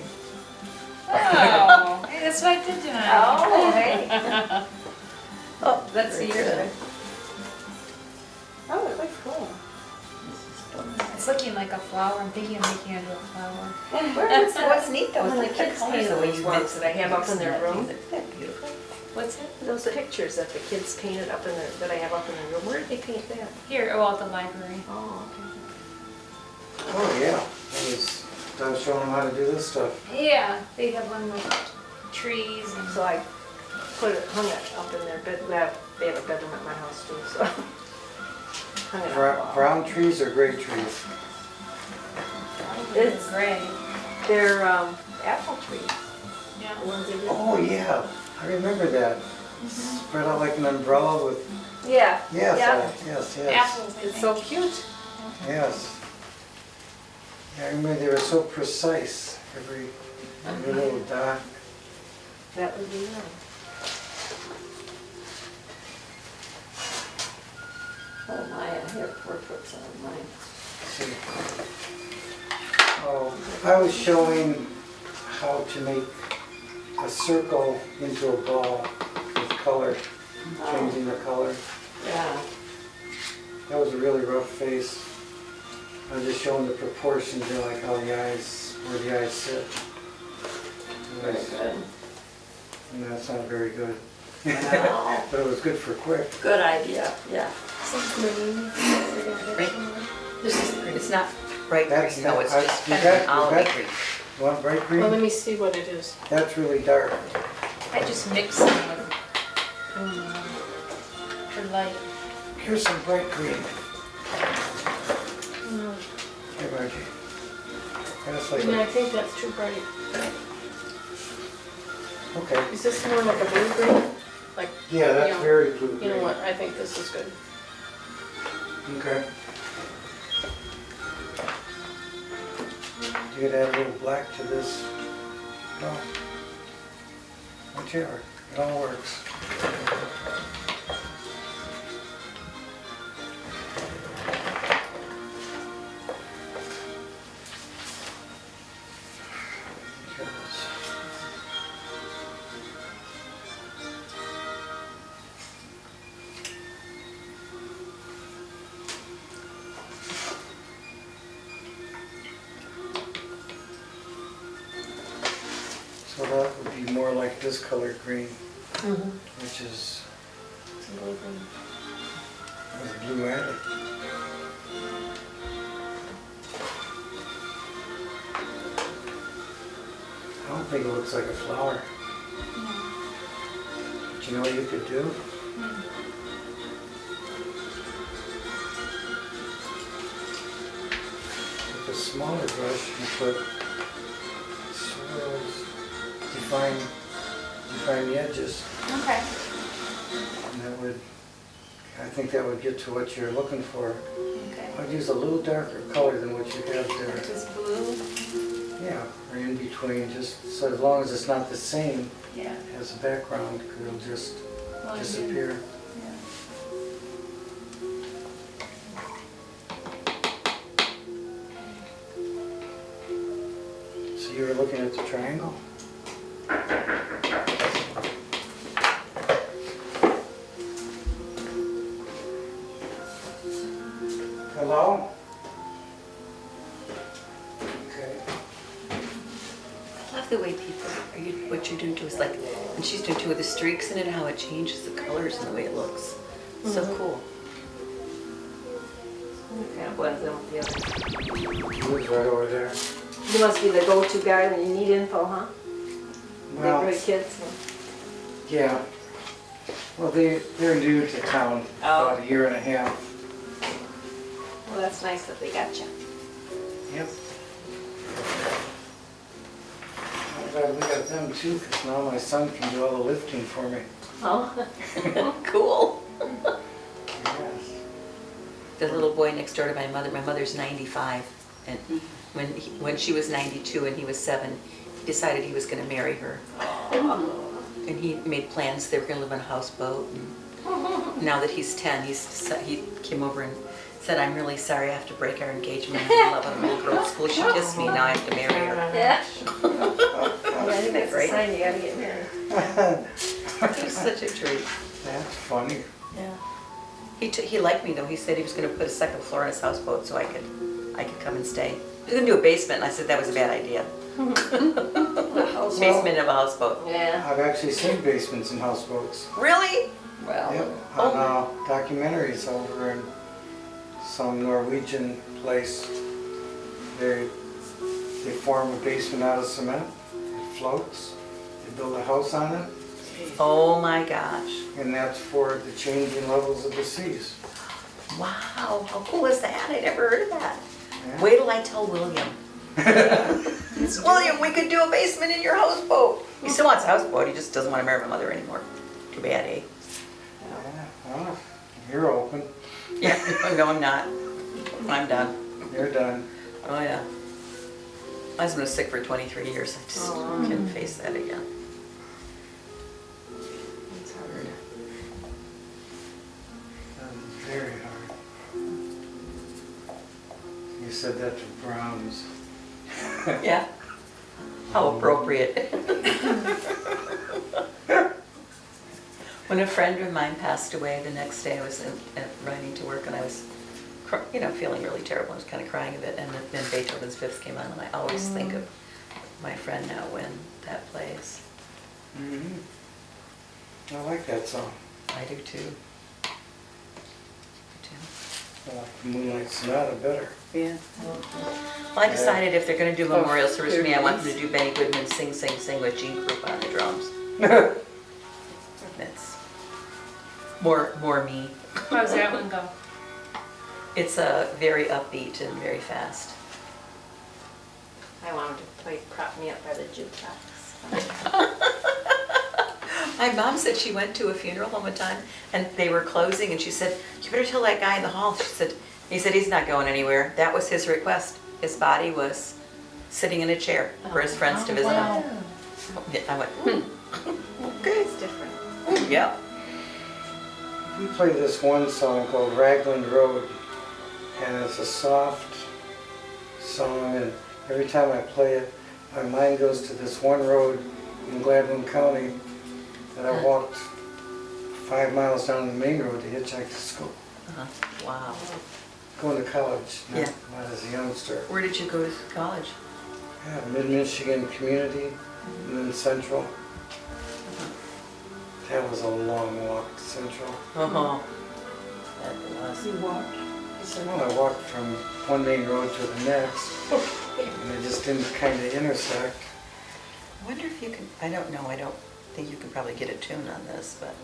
Oh, hey, that's what I did tonight. Oh, hey. Oh, Let's see very yours. good. Oh, it looks cool. It's looking like a flower. I'm thinking of making it into a flower. What's neat though is When the like kids colors, paint the way those you ones mix that I have up in their mix room. that, isn't that beautiful? What's it? Those pictures that the kids painted up in their, that I have up in their room, where did they paint that? Here, oh, at the library. Oh, Oh, yeah. I was showing them how to do this stuff. Yeah, they have one with trees and. okay. So I hung it up in their bed, they have a bedroom at my house too, so. Hung it on the wall. Brown trees or gray trees? It's gray. They're apple trees, Yeah. the ones they did. Oh, yeah. I remember that. Spread out like an umbrella with, Yeah. yes, Yeah. yes, yes. Apples, I It's think. so cute. Yes. Yeah, I remember they were so precise, every little dot. That would be nice. Oh my, I have portraits on mine. See. Oh, I was showing how to make a circle into a ball with color, changing the color. Yeah. That was a really rough face. I was just showing the proportions, you know, like how the eyes, where the eyes sit. Very good. And that's not very good. No. But it was good for quick. Good idea, yeah. It's not bright That's green, no, it's not- just you kind of an got- you olive got- green. You want bright Well, let green? me see what it is. That's really dark. I just mix them with for light. Here's some bright green. Here, Margie. That's like, I think that's too bright. okay. Is this more like a blue green? Like, Yeah, that's you know, very blue you know green. what, I think this is good. Okay. You could add a little black to this. No. Whichever. It all works. So that would be more like this color green, which is with blue added. I don't think it looks like a flower. But you know what you could do? With a smaller brush, you put swirls, define the edges. Okay. And that would, I think that would get to what you're looking for. Okay. I'd use a little darker color than what you have there. Just blue. Yeah, or in between, just so as long as it's not the same Yeah. as the background, it'll just Well, disappear. Yeah. So you were looking at the triangle? Hello? Okay. I love the way people, what you're doing to us, like, and she's doing too with the streaks in it, how it changes the colors and the way it looks. So cool. Kind of blends in with the others. Who's right over there? You must be the go-to guy when you need info, huh? Well, Big kids. yeah. Well, they're new to town, about a year and a half. Well, that's nice that they got you. Yep. I'm glad we got them too, because now my son can do all the lifting for me. Oh. Cool. Yes. The little boy next door to my mother's 95, and when she was 92 and he was 7, he decided he was going to marry her. And he made plans they were going to live on a houseboat. And now that he's 10, he came over and said, "I'm really sorry I have to break our engagement. I love a little girl at school. She kissed me, now I have to marry her." Yeah. I think that's a Right? sign you gotta get married. It was such a treat. That's funny. Yeah. He liked me though. He said he was going to put a second floor on his houseboat so I could come and stay. He was going to do a basement, and I said that was a bad idea. Basement of a houseboat. Yeah. I've actually seen basements in houseboats. Really? Well, Yep, on documentaries over in some Norwegian place. They form a basement out of cement, it floats, they build a house on it, oh my gosh. and that's for the changing levels of the seas. Wow, how cool is that? I never heard of that. Yeah. Wait till I tell William. William, we could do a basement in your houseboat. He still wants a houseboat, he just doesn't want to marry my mother anymore. Too bad, eh? Yeah, well, you're open, Yeah, no, I'm not. I'm done. you're done. Oh, yeah. My husband was sick for 23 years. I just couldn't face that again. It's hard. Very hard. You said that to Brahms. Yeah. How appropriate. When a friend of mine passed away, the next day I was riding to work and I was, feeling really terrible. I was kind of crying a bit, and then Beethoven's Fifth came on, and I always think of my friend now when that plays. Mhm. I like that song. I do too. I like the Moonlight Sonata better. Yeah. Well, I decided if they're going to do a memorial service for me, I want them to do Benny Goodman's Sing, Sing, Sing with Gene Krupa on the drums. That's more me. How's that one go? It's very upbeat and very fast. I wanted to play Prop Me Up by the Jukebox. My mom said she went to a funeral home one time and they were closing and she said, "You better tell that guy in the hall." He said he's not going anywhere. That was his request. His body was sitting in a chair for his friends to visit him. I went, okay. It's different. Yeah. We play this one song called Ragland Road, and it's a soft song, and every time I play it, my mind goes to this one road in Gladwin County that I walked 5 miles down the main road to hitchhike to school. Wow. Going to college, Yeah. not as a youngster. Where did you go to college? Yeah, Mid-Michigan Community, and then Central. That was a long walk to Central. Uh-huh. That was. You walked? Well, I walked from one main road to the next, and they just didn't kind of intersect. I wonder if you can, I don't know, I don't think you can probably get a tune on this, but.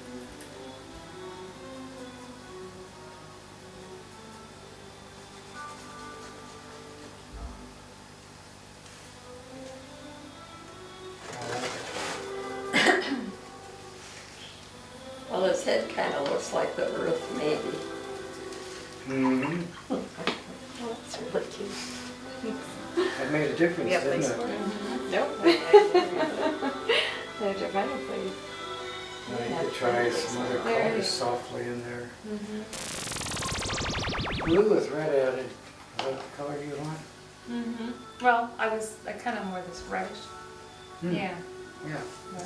Well, his head kind of looks like the Earth, maybe. Mm-hmm. Oh, that's really cute. That made a difference, Yeah, didn't please. it? Nope. There's your fireplace. Now you could try some other There it colors is. softly in there. Blue with red added. Is that the color you want? Well, I kind of more this reddish. Hmm. Yeah. Yeah, but-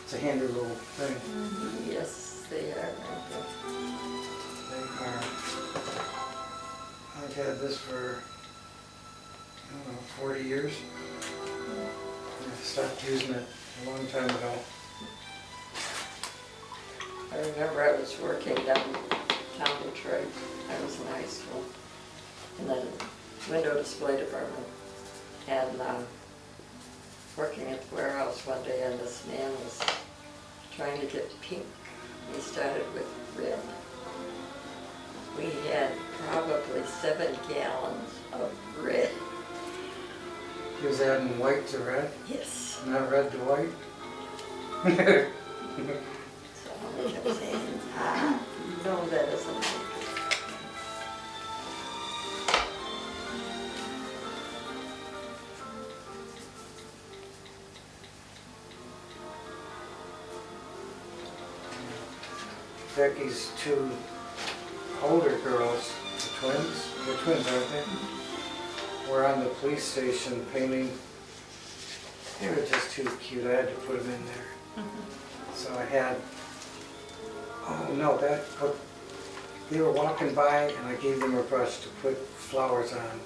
it's a handy little thing. Yes, they are. They are. I've had this for, I don't know, 40 years. I stopped using it a long time ago. I remember I was working down Detroit. I was in high school in the window display department. And working at the warehouse one day, and this man was trying to get pink. He started with red. We had probably 7 gallons of red. He was adding white to red, Yes. not red to white. So I kept saying, no, that isn't it. Becky's 2 older girls, the twins, they're twins, aren't they? Were on the police station painting. They were just too cute, I had to put them in there. So I had, oh no, they were walking by and I gave them a brush to put flowers on.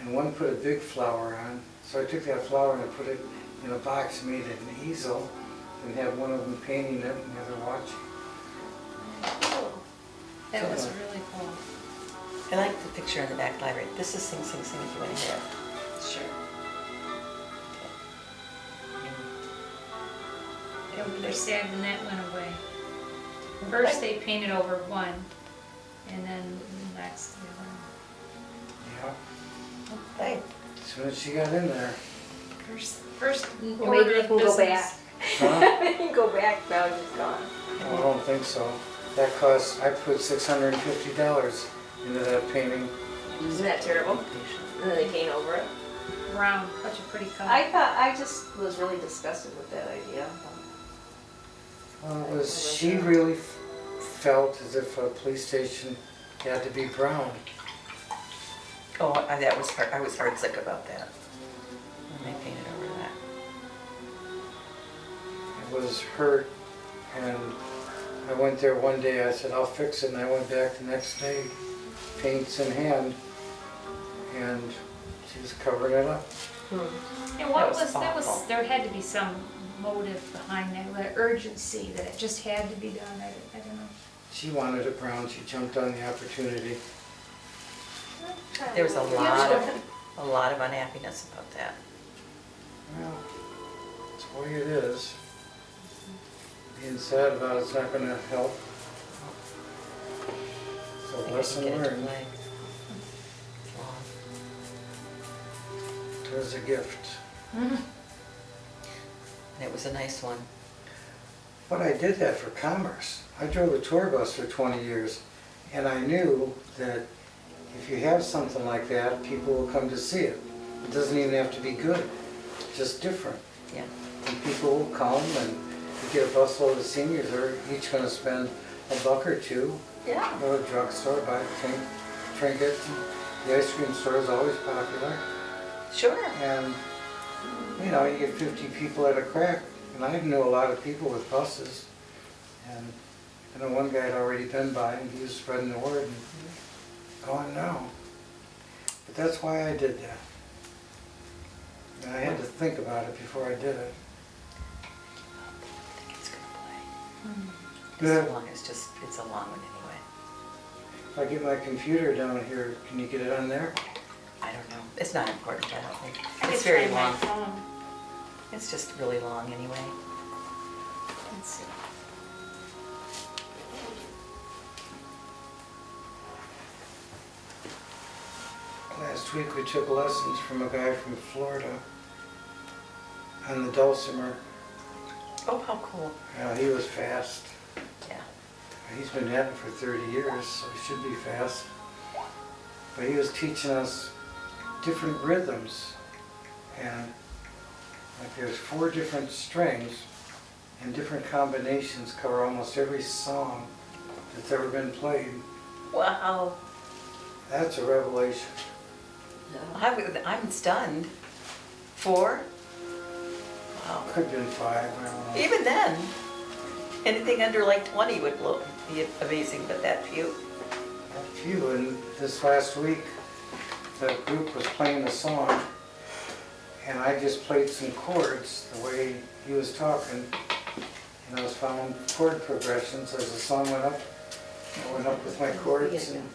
And one put a big flower on, so I took that flower and I put it in a box, made it an easel, and had one of them painting it and the other watching. That was really cool. I like the picture in the back library. This is Sing Sing Sing if you want to hear it. Sure. They're sad when that went away. First they painted over one, and then the next the other. Yeah, Hey, as soon as she got in there. First Maybe order they of can go business. back. Huh? They can go back, now it's gone. I don't think so. That cost, I put $650 into that painting. Isn't that terrible? And then they paint over it. Brown, such a pretty color. I just was really disgusted with that idea. Well, it was, she really felt as if a police station had to be brown. oh, that was hard. I was heartsick about that when they painted over that. It was hurt, and I went there one day, I said, I'll fix it, and I went back the next day, paints in hand, and she was covering it up. And what That was that was, awful. there had to be some motive behind that, the urgency, that it just had to be done, I don't know. She wanted it brown, she jumped on the opportunity. There was a lot of unhappiness about that. Well, it's the way it is. Being sad about it's not gonna help. So I think I lesson can get it to learned, play. It's long. there's a gift. And it was a nice one. But I did that for commerce. I drove a tour bus for 20 years, and I knew that if you have something like that, people will come to see it. It doesn't even have to be good, just different. Yeah. And people will come, and you get a busload of seniors, they're each gonna spend $1 or $2. Yeah. Go to the drugstore, buy trinkets, and the ice cream store is always popular. Sure. And, you know, you get 50 people at a crack, and I knew a lot of people with buses. And I know one guy had already been by, and he was spreading the word, and going, no. But that's why I did that. And I had to think about it before I did it. I think it's gonna play. Good. It's long, it's a long one anyway. If I get my computer down here, can you get it on there? I don't know. It's not important, I don't think. I It's could very try my long. phone. It's just really long anyway. Let's see. Last week we took lessons from a guy from Florida on the dulcimer. Oh, how cool. He was fast. Yeah. He's been at it for 30 years, so he should be fast. But he was teaching us different rhythms. And like there's 4 different strings, and different combinations cover almost every song that's ever been played. Wow. That's a revelation. I'm stunned. 4? Wow. Could've been 5, I don't know. Even then, anything under like 20 would be amazing, but that few. A few, and this last week, the group was playing a song, and I just played some chords the way he was talking, and I was following chord progressions as the song went up. I went up with my chords, and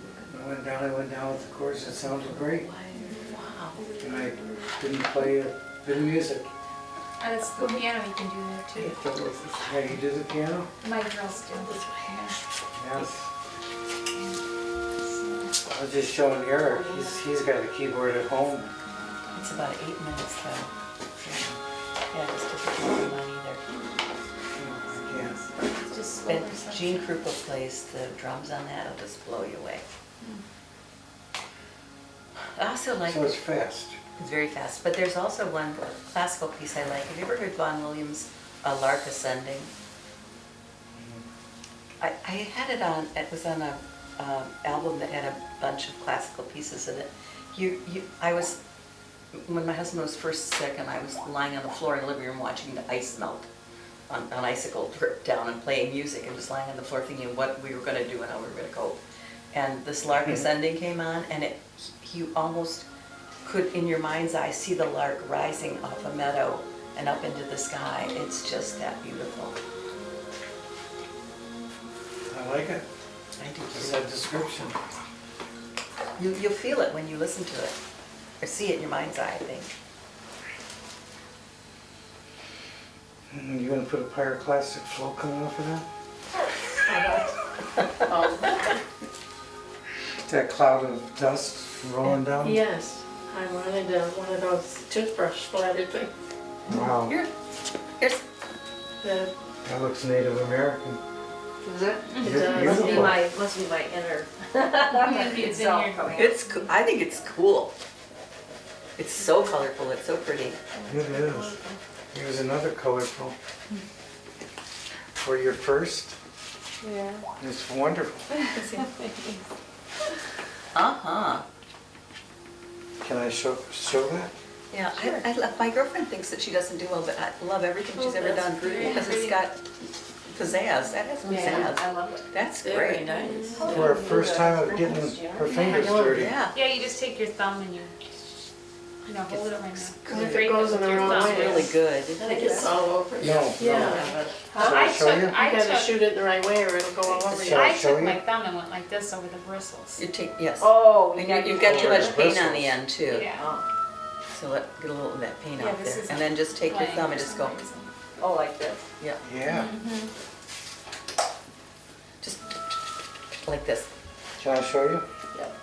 I went down with the chords. It sounded great, Wow. and I didn't play a bit of music. And it's the piano, you can do that too. Yeah, you do the piano? My girls do. Yes. I was just showing Eric, he's got a keyboard at home. It's about 8 minutes though. Yeah, just doesn't take long either. Yeah. It's just But slower stuff. Gene Krupa plays the drums on that, it'll just blow you away. I also like, So it's fast. it's very fast, but there's also one classical piece I like. Have you ever heard Vaughan Williams' A Lark Ascending? I had it on, it was on a album that had a bunch of classical pieces in it. I was, when my husband was first sick and I was lying on the floor in the living room watching the ice melt on icicle drip down and playing music and just lying on the floor thinking what we were gonna do and how we were gonna cope. And this Lark Ascending came on and you almost could, in your mind's eye, see the lark rising off a meadow and up into the sky. It's just that beautiful. I like it. I do Just too. that description. You'll feel it when you listen to it, or see it in your mind's eye, I think. You gonna put a pyroclastic flow coming off of that? That cloud of dust rolling down? Yes, I wanted one of those toothbrush splattered things. Wow, Here's, The- that looks Native American. Is it? It Beautiful. does. Must be my inner. It's in here. I think it's cool. It's so colorful, it's so pretty. It is. Here's another colorful. For your first, Yeah. it's wonderful. Uh-huh. Can I show that? Yeah, I love, my girlfriend thinks that she doesn't do well, but I love everything she's ever done because it's got pizzazz. That has Yeah, pizzazz. I love it. That's Very great. nice. For our first time of getting her fingers dirty. Yeah. Yeah, you just take your thumb and you hold it on my mouth. Because if it goes in the wrong It's way, really good. it gets all over you. No, Yeah. no. But Shall I show you? You gotta shoot it the right way or it'll go all over you. Shall I I show took you? my thumb and went like this over the bristles. You take, yes. Oh, And you've got too Oh, much paint on bristles. the end too. Yeah. So get a little of that paint Yeah, out this there. is And then just take your playing thumb for and just some go, reason. Oh, like this? yeah, Yeah. just like this. Can I show you? Yep.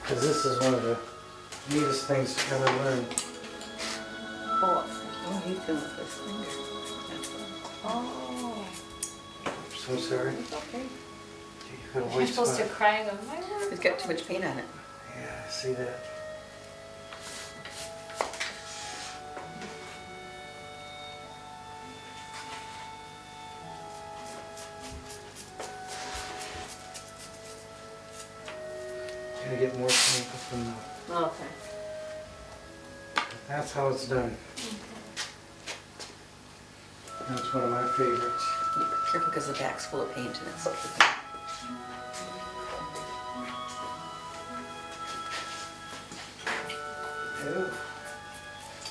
Because this is one of the neatest things to ever learn. Oh, he's doing with his finger. That's all. Oh. Oops, I'm sorry. It's okay. You got a You're white supposed to spot. cry and go, my word. It's got too much paint on it. Yeah, I see that. Gonna get more paint up in the, Okay. that's how it's done. That's one of my favorites. Careful because the back's full of paint and it's. Ew.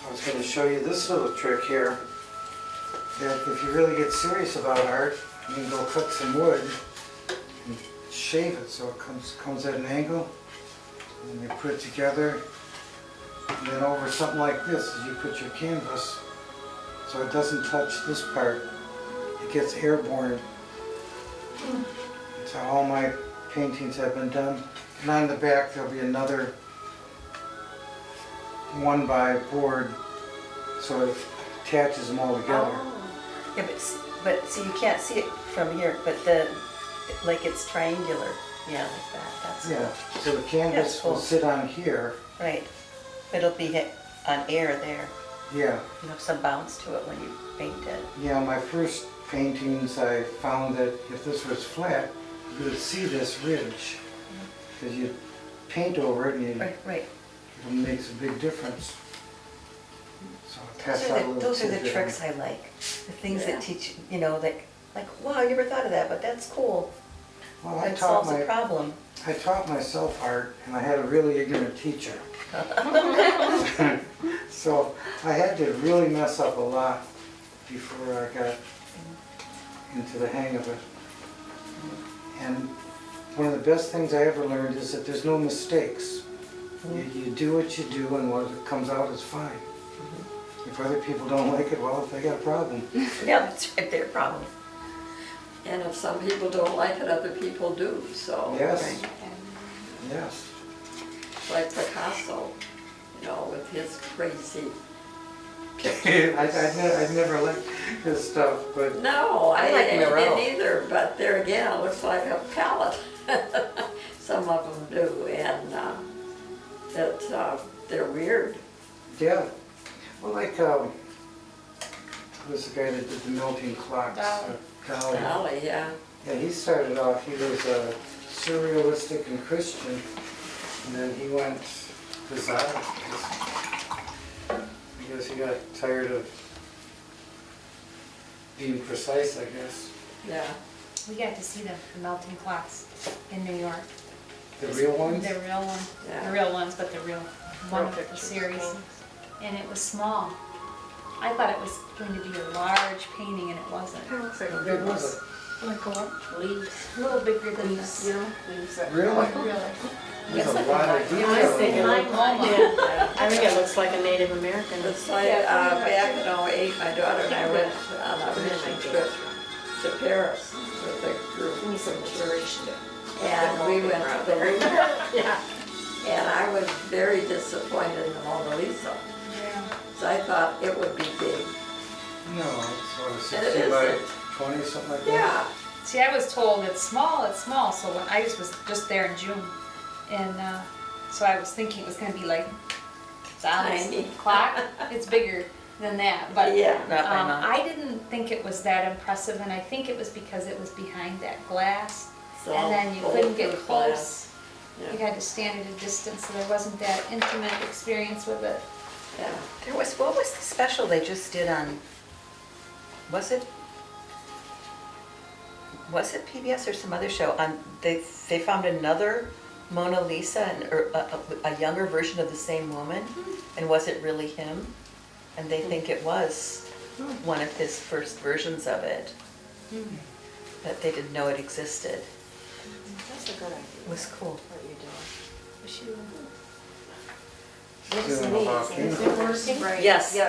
I was gonna show you this little trick here. That if you really get serious about art, you can go cut some wood and shave it so it comes at an angle. And you put it together. And then over something like this, as you put your canvas, so it doesn't touch this part. It gets airborne. That's how all my paintings have been done. And on the back there'll be another one by board, so it attaches them all together. Yeah, but see, you can't see it from here, but like it's triangular. Yeah, like that, that's Yeah, cool. so the canvas cool. will sit on here. Right. It'll be on air there. Yeah, You have some bounce to it when you paint it. yeah, my first paintings I found that if this was flat, you would see this ridge. because you paint over it and Right. it makes a big difference. So I pass out a little Those are the tidbit. tricks I like, the things Yeah. that teach, you know, like, wow, I never thought of that, but that's cool. Well, I That taught solves a my, problem. I taught myself art, and I had a really ignorant teacher. So I had to really mess up a lot before I got into the hang of it. And one of the best things I ever learned is that there's no mistakes. You do what you do, and what comes out is fine. If other people don't like it, well, they got a problem. Yeah, that's right, their problem. And if some people don't like it, other people do, so. Yes, yes. Like Picasso, you know, with his crazy I'd never liked his stuff, but No, I I like didn't Miro. either, but there again, it looks like a palette. Some of them do, and they're weird. yeah. Well, like, who's the guy that did the melting clocks? Dali. Golly, yeah. Yeah, he started off, he was surrealistic and Christian, and then he went bizarre. Because he got tired of being precise, I guess. Yeah. We got to see the melting clocks in New York. The real ones? The real one, Yeah. the real ones, but the real one of the pictures, series. paintings. And it was small. I thought it was going to be a large painting and it wasn't. It looks like How big was it? Like what? Leaves. A little bigger than this. You know, leaves that. Really? Really? There's a lot of detail I was thinking in like, it. yeah, I think it looks like a Native American. It's like, back in '08, my daughter and I went on a mission trip to Paris with a group Give me some from church. inspiration. And we went to the Louvre, Yeah. and I was very disappointed in the Mona Lisa. Yeah. So I thought it would be big. No, it's what, And it 60 by isn't. 20, something like that? Yeah. See, I was told it's small, so when I just was just there in June. And so I was thinking it was gonna be like Sally's Tiny. clock. It's bigger than that, but Yeah. Not by much. I didn't think it was that impressive, and I think it was because it was behind that glass, So and then you couldn't get bulletproof close. glass. You had to stand at a distance, so there wasn't that intimate experience with it. Yeah. What was the special they just did on, was it PBS or some other show? They found another Mona Lisa, or a younger version of the same woman, and was it really him? And they think it was one of his first versions of it, but they didn't know it existed. That's a good idea. It was cool. What you're doing. She It's Doing a neat. volcano. Is it working? Right. Yes, you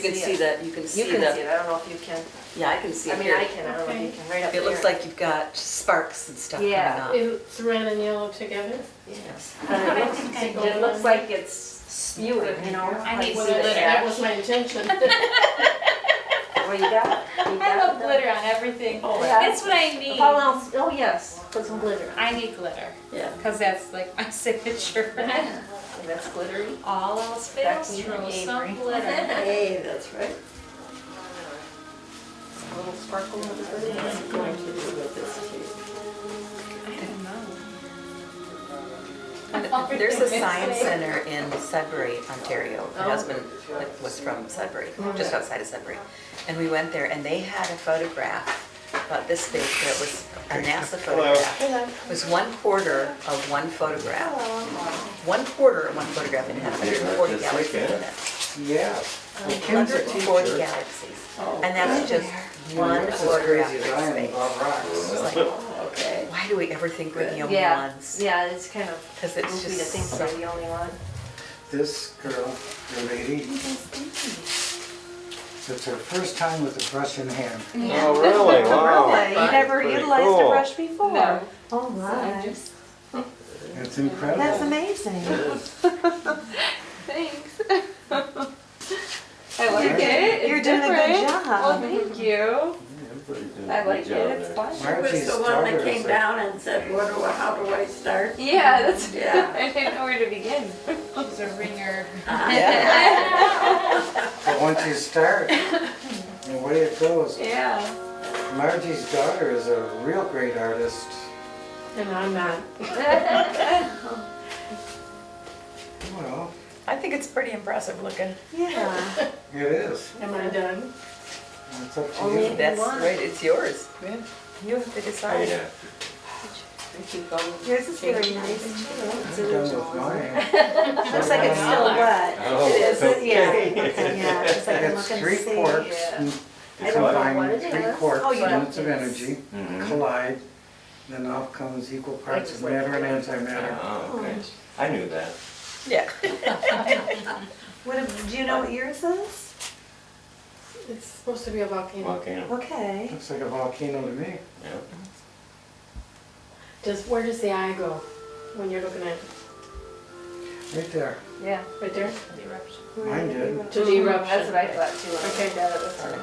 can see it. that, you can You see can see the, it, I don't know if you can. yeah, I can see I it mean, here. I can, I don't know if you can, right up there. It looks like you've got sparks and stuff coming Yeah. off. It's red and yellow together. Yes. But it looks like it's spewing, you know? I like need see some the glitter. That ash. was my intention. Well, you got it. You I got love it. glitter on everything. Oh, yeah. That's what I need. How else? Oh, yes, put some glitter. I need glitter, Yeah. because that's like my signature. And that's glittery. All else fails, Becky throw and some Avery. glitter. Hey, that's right. A little sparkle of glitter. What's it going to do with this cake? I don't know. There's a science center in Sudbury, Ontario. My husband was from Sudbury, just outside of Sudbury. And we went there and they had a photograph about this big that was a NASA photograph. It was 1/4 of one photograph. 1/4 of one photograph and it had 140 galaxies in it. Yeah. The kid's a 140 teacher. galaxies. Oh, And that's just one It's as photograph crazy as in I am space. about rocks. It's like, okay. why do we ever think we're the only Yeah, ones? yeah, it's kind of 'Cause it's goofy to just think so- we're the only one. This girl, the lady, it's her first time with a brush in hand. Oh, really? Wow. Really? You never Pretty utilized cool. a brush before? No. Oh, my. It's incredible. That's amazing. Thanks. I like it. You're doing a good job. Thank you. I like it, it's fun. She was Margie's the one that daughter came is down and said, how do I start? Yeah, that's, Yeah. I didn't know where to begin. She's a ringer. But once you start, the way it goes. Yeah. Margie's daughter is a real great artist. And I'm not. Well, I think it's pretty impressive looking. Yeah. it is. Am I done? It's up to Only you. That's one. right, it's yours. Yeah. You have to decide. I keep going. Yours is very nice too. I'm done with mine. Looks like it's still wet. Oh, It is, okay. yeah, okay, yeah, just like I'm It's looking three to see. quarks. Yeah. You I don't know combine what it three is. quarks, Oh, yeah. units of energy, Mhm. collide, then off comes equal parts of just like matter and colors. antimatter. Oh, okay. I knew that. Yeah. Do you know what yours is? It's supposed to be a volcano. Volcano. Okay. Looks like a volcano to me. Yeah. Where does the eye go when you're looking at it? Right there. Yeah. Right there? The eruption. Mine did. To the eruption. That's what I thought too. when I Okay. looked at it this morning.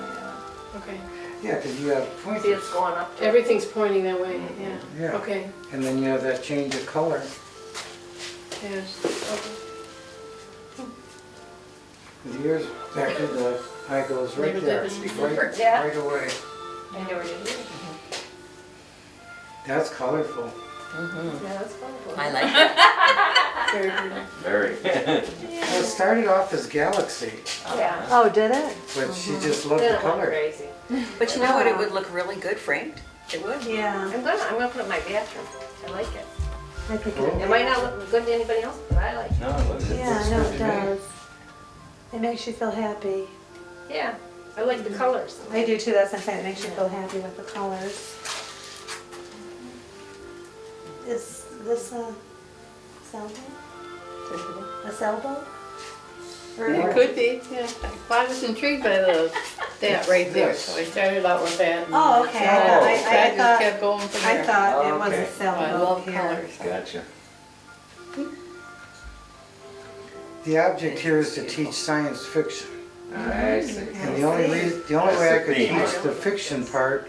Okay. Yeah, because you have See, pointers. it's going up. to- Everything's pointing that way, yeah. Yeah. Okay, And then you have that change of color. yes, okay. The ears back to the eye goes right Never did there. this before. Right, Yeah. right away. I never did either. That's colorful. Yeah, that's colorful. I like that. Very good. Very. Well, it started off as galaxy, Yeah. Oh, did it? but she just loved Then the it went color. crazy. But you know what, it would look really good framed. It would. Yeah, I'm gonna put it in my bathroom. I like it. I think Cool. It might not look good to anybody else, but I like it. No, it looks. yeah, looks no, good it to me. does. It makes you feel happy. Yeah, I like the colors. I do too, that's what I'm saying, it makes you feel happy with the colors. Is this a sailboat? A sailboat? Or- It could be, yeah. Well, I was intrigued by that right there, Yes. so I started out with that. and Oh, okay, Oh, I I just thought, kept going from I there. thought it was Okay. a sailboat I love here. colors. Gotcha. The object here is to teach science fiction. I see. And the only reason, the only That's way I the could theme. teach the fiction part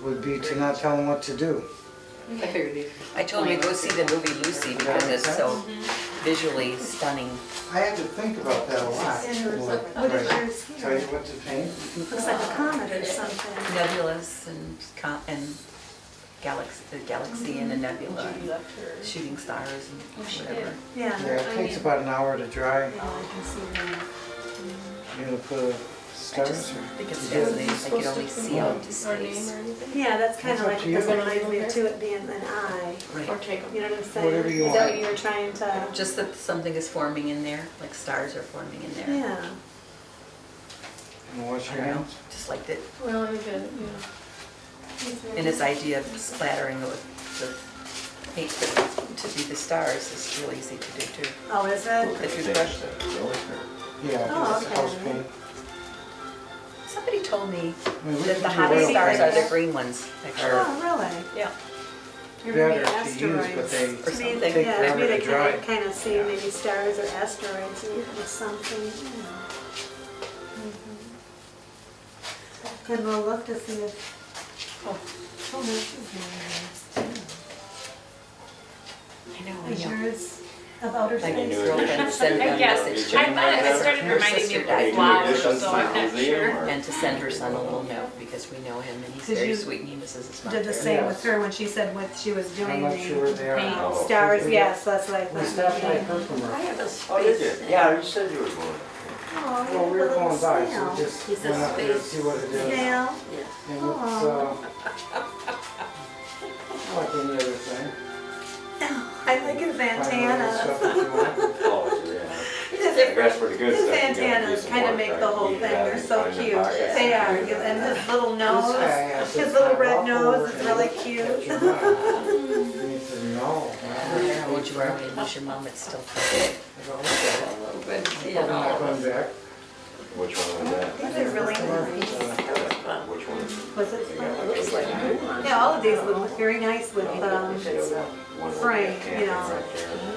would be to not tell them what to do. I figured it. I told you to go see the movie Lucy because it's so visually stunning. I had to think about that a lot. What is yours Tell you here? what to paint. Looks like a comet or something. Nebulas and galaxy and a nebula, shooting stars and whatever. Yeah. Yeah, it takes about an hour to dry. Oh, I can see that. You're gonna put a I just stars or? think it's you do? fascinating, I could only see out to Our name space. or anything? Yeah, that's kind It's of up like, to you. this reminds me of to it being an eye. Or Right. take them? You know what I'm saying? Whatever you Is that want. what you were trying to? Just that something is forming in there, like stars are forming in there. Yeah. And wash I your don't know, hands. just liked it. Well, I get it, yeah. And his idea of splattering it with the paint to be the stars is real easy to do too. Oh, is it? The toothbrush. Yeah, Oh, just house okay. paint. Somebody told me I mean, we that can the do hottest oil stars are paints. the green ones, actually. Oh, really? Yeah. You're Better maybe to use, but asteroids. they Or To me, something. take yeah, to forever me to they dry. kind of see maybe stars or asteroids or something, you know. And we'll look to see if, oh, this is nice. I know, Is I know. yours of outer My space? girlfriend sent I me a guess, message I to thought it started her reminding me sister of died flowers, so I'm not sure. and to send her son a little note because we know him and he's Did very you- sweet and he misses his mom. Did the same with her when she said what she was doing. I'm not the sure where they are. paint. Oh. Stars, yes, that's what I We thought. stopped by I Herkimer. have a space. Oh, did you? Yeah, you said you were going. Oh, Well, we were little going by, so snail. we just He's a went up there to space see what it is. Snail? Yeah. And it's, like any other thing. I like his Find little antennas. stuff if you want. Oh, yeah. His That's pretty good his stuff. You gotta do antennas some kind of work, make right? the whole Eat it thing, out they're and so find the cute. pocket. They are, and his little nose, his little red nose is really cute. He said, no. Would you rather lose your mom? It's still fun. Probably not going back. Which one was that? These are really nice. Which one? Was it fun? Looks like a new one. Yeah, all of these would look very nice with, frame, you know,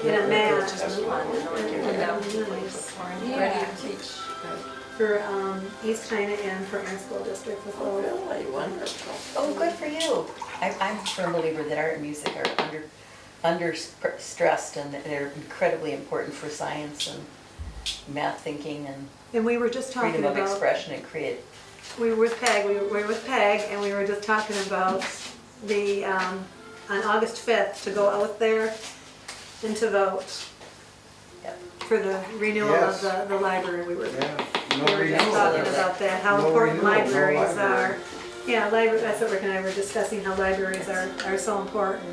in a mat. That's the one. Nice. Where do you teach? For East China and for our school district with Oh, both. really? Wonderful. Oh, good for you. I'm a firm believer that art and music are under stressed and that they're incredibly important for science and math thinking and And we were just talking freedom of about, expression and create. we were with Peg, and we were just talking about the on August 5th to go out there and to vote Yep. for the renewal Yes. of the library. We were Yeah, we no were just renewal. talking about that, how No important renewal, no libraries library. are. Yeah, that's what Rick and I were discussing, how libraries are so important.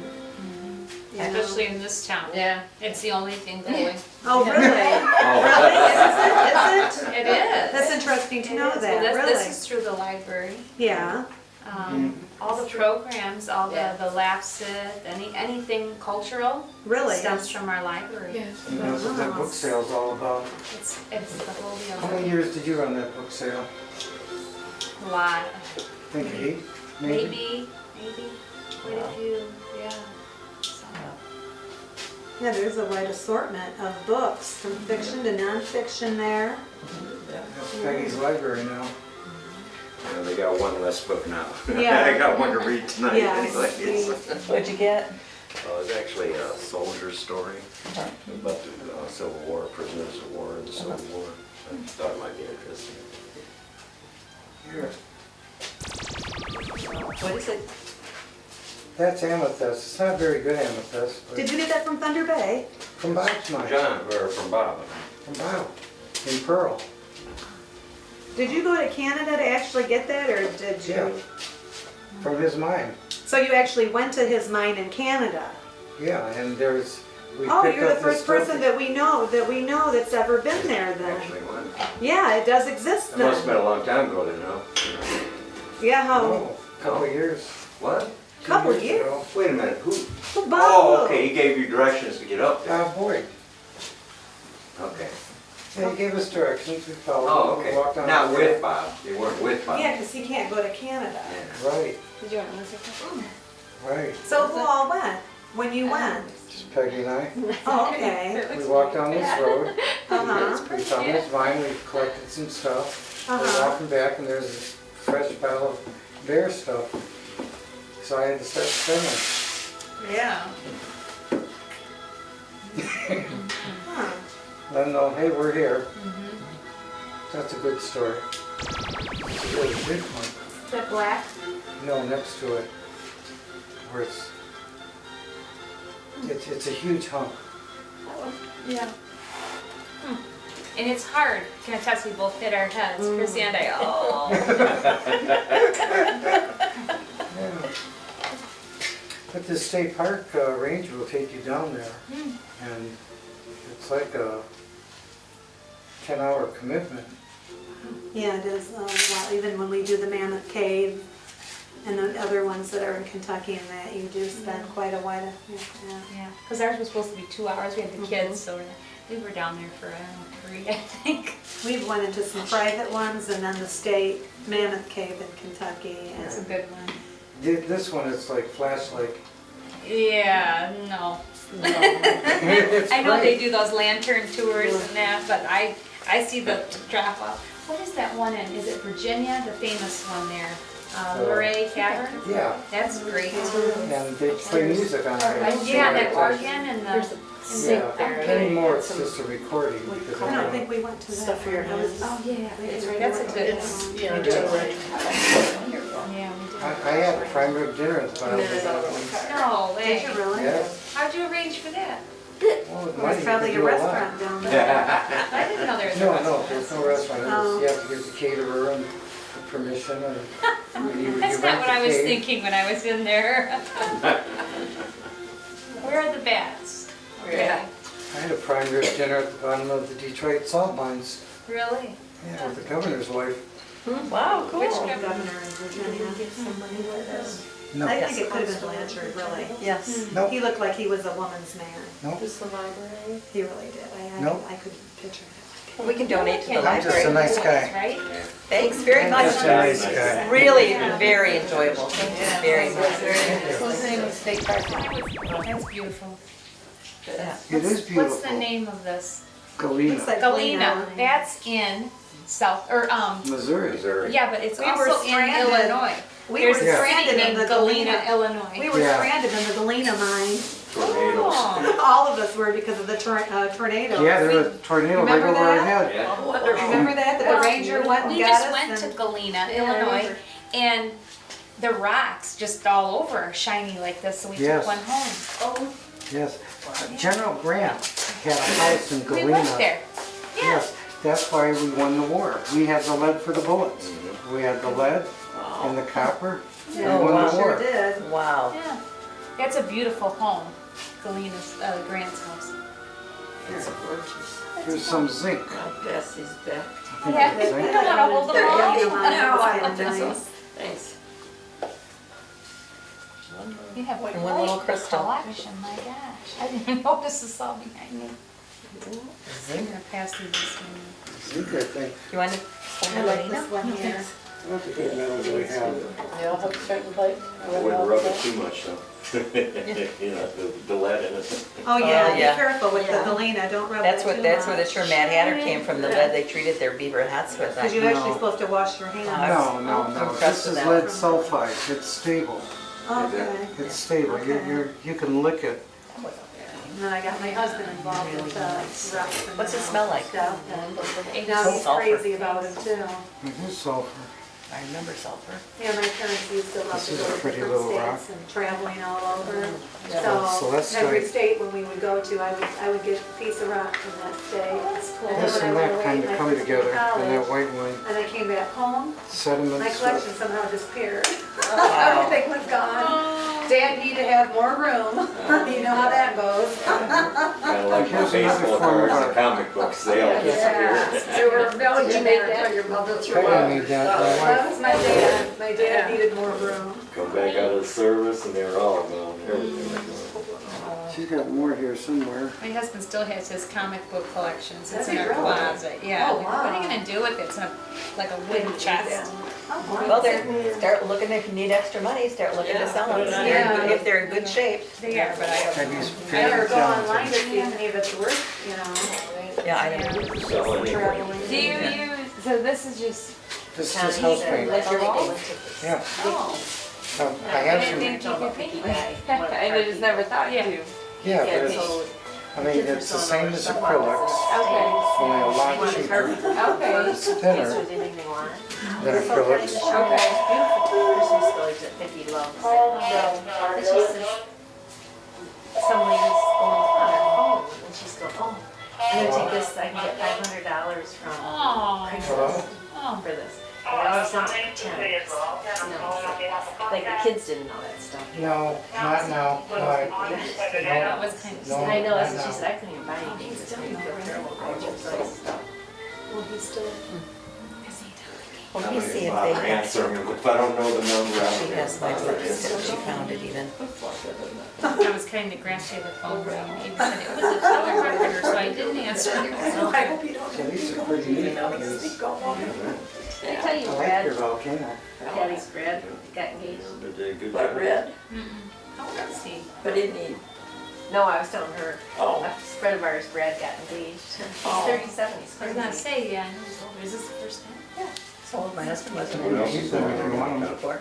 You know? Especially in this town. Yeah. It's the only thing going. Oh, really? Oh. Really? Is it? It is. That's interesting to know It is. that, Well, really. this is through the library. Yeah, All the programs, all Yeah. the LAPSIT, anything cultural really. stems from our library. Yes. And that's what that book sale's all about. It's the whole How deal. many years did you run that book sale? A lot. I think 8, maybe? Maybe, quite a few, yeah. So, Yeah, there's a wide assortment of books, from fiction to nonfiction there. That's Peggy's library now. Yeah, they got one less book now. Yeah. I got one to read tonight Yes. anyways. What'd you get? It's actually a soldier's story about the Civil War, prisoners of war in the Civil War. I thought it might be interesting. Here, What is it? that's amethyst. It's not very good amethyst, but Did you get that from Thunder Bay? from Bob's From mine. John, or from Bob. From Bob, in Pearl. Did you go to Canada to actually get that, or did Yeah. you? From his mine. So you actually went to his mine in Canada? Yeah, and there's, we Oh, picked you're the up this first person stuff. that we know that's ever been there then. Actually went. Yeah, it does exist It must have then. been a long time ago then, no? Yeah, how, Oh, couple of years. What? 2 Couple years? ago. Wait a minute, who? oh, Bob. Oh, okay, he gave you directions to get up there. Boyd. Okay. Yeah, he gave us directions, we followed. Oh, we okay. walked down Not the with trail. Bob. They weren't with Bob. Yeah, because he can't go to Canada. Yeah. Right, Did you want to take right. So who all went when you went? Just Peggy and I. Oh, okay. We walked down this road. Uh-huh, We found his mine, we collected some stuff. We're uh-huh. walking back and there's this fresh pile of bear stuff. So I had to start singing. Yeah. Huh. Let them know, hey, we're here. That's a good story. It's a really big one. Is that black? No, next to it, where it's a huge hunk. yeah. And it's hard. Can attest we both hit our heads. Chrissy and I, oh. Yeah. But the state park ranger will take you down there, and it's like a 10-hour commitment. Yeah, it is, well, even when we do the Mammoth Cave and the other ones that are in Kentucky and that, you do spend quite a while, yeah. Yeah, because ours was supposed to be 2 hours. We had the kids, so we were down there for 3, I think. We've went into some private ones and then the state Mammoth Cave in Kentucky. It's a And good one. This one is like flashlight. Yeah, no. It's I know great. they do those lantern tours and that, but I see the drop off. What is that one in? Is it Virginia? The famous one there, Luray Cavern. Yeah, That's great too. and they play music on it. Yeah, that organ and There's the. a Yeah, there. anymore it's just a recording because I don't think we went to that. Stuff for your one. hands. Oh yeah, It's that's a good It's, one. yeah, Yeah. just right. Yeah, we did. I had a prime rib dinner at the bottom of that one. No Did way. you really? Yes. How'd you arrange for that? Well, with money, There's you probably could a do lot. restaurant down there. I didn't know there was a No, restaurant. there's no restaurant. Oh. You have to give the caterer and permission and you That's rent not what the I was cave. thinking when I was in there. Where are the bats? Yeah. I had a prime rib dinner at the bottom of the Detroit salt mines. Really? Yeah, with the governor's wife. Wow, cool. Which Governor governor? in Virginia. No, I think it could have been Blanchard, really. Yes. no, He looked like he was a woman's man. no. Just the library. He really did. Nope. I couldn't picture it. Well, we can donate to the I'm just a library. nice guy. Right? Thanks very I'm much. just a nice guy. Really, very enjoyable. Thank you very much. What's the name of the state park? That's beautiful. Yeah. It is beautiful. What's the name of this? Galena, Looks like Galena. That's in South, or Missouri. Missouri. yeah, but it's We were also in stranded. Illinois. We There's were a city stranded in named the Galena, Galena. Illinois. We were Yeah. stranded in the Galena mine. Tornadoes. Oh. All of us were because of the tornado. Yeah, there was a tornado right Remember over our that? head. Yeah. Remember that? That the ranger went and We got just us? went to and- Galena, I Illinois, remember. and the rocks just all over are shiny like this, so we took Yes. one home. Oh, Yes. General Grant had a house in We Galena. lived there. Yeah. Yes, that's why we won the war. We had the lead for the bullets. We had the lead and the copper. We Oh, won wow. the Sure war. did. Wow. Yeah. That's a beautiful home, Galena's, Grant's house. It's gorgeous. Here's some zinc. I'll pass these back. I think Yeah, it's you zinc. don't wanna hold them all. Yeah, No, I it's don't think so. nice. Thanks. You have And one little quite a crystal. collection, my gosh. I didn't even notice this all behind me. I'm gonna pass these this way. Zinc, I think. You want to? I like this one here. That's a good metals we have. They all have certain types. I wouldn't rub it too much though. You know, the lead in it. Oh, yeah, be yeah. careful with the Yeah. Galena, don't rub it That's too what, that's where the much. term Mad Hatter came from, the lead they treated their beaver hats with. Because you're actually No. supposed to wash your hands. No, no, no. impressed This is with lead that. sulfide. It's stable. Okay. It's stable. You can lick it. And then I got my husband involved with rough and What's it smell like? stuff. And now he's Sulfur. crazy about it too. It is sulfur. I remember sulfur. Yeah, my parents used to love This to is go a to pretty different little rock. states and traveling all over. So let's So every start- state when we would go to, I would get a piece of rock from that state. And This then and when I that went away kind to of my come first year together of in that college, white wine. and I came back home, Sediment my stuff. collection somehow disappeared. Wow. Everything was gone. Dad needed to have more room. You know how that goes. Kind of like the Here's another baseball form of cards art. and comic books, they all Yeah. disappear. There were no, Did you you made make that that? for your mother threw I up. made that. My That wife. was my dad. My dad needed more room. Come back out of the service and they were all gone, everything was gone. She's got more here somewhere. My husband still has his comic book collections, it's Does in he our really? closet, yeah. Oh, What are you wow. gonna do with it? It's in a, like a wooden chest. Oh, Well, start looking, if you need extra money, start looking to sell them. Yeah. If they're in good shape. They are, but I Have don't you know. I never go Johnson. online to see if any of it's worth, you know, Yeah, I know. Selling anything. traveling. Do you use, so this is just, This is just house paint. like your wall? Yeah. Oh. I have I some. didn't think you could paint that. I just never thought Yeah. to. Yeah, Yeah, but it's, so- I mean, it's the same as acrylics, Okay. only a lot cheaper. Okay. It's thinner anything they want. than acrylics. Okay. Beautiful Christmas stories that Vicky loves. And she says, somebody's going on her phone, and she's going, oh, I'm gonna take this, I can get $500 from Oh, Craigslist oh. for this. And it always sounds like 10. Like the kids didn't know that stuff. No, not now. That was kind of No. sad. I know, that's what no. she said, I couldn't even buy anything, this made me feel terrible going through stuff. Will he still? Well, let me see if I'll they answer them if I don't know the number. I'll She has my list, she found it even. I was kind of grasping the phone ring, and Amy said it was a telemarketer, so I didn't answer. I hope you don't. So these are pretty neat. These- Did I tell you I like Brad, your volcano. Daddy's Brad got engaged? But they good Like job. red, How old is he? but it need. No, I was telling her, Oh. a friend of ours, Brad, got engaged. He's Oh. 37, he's I was gonna crazy. say, yeah, I know he's older. Is this the first time? Yeah. So my husband wasn't What else married is there? before,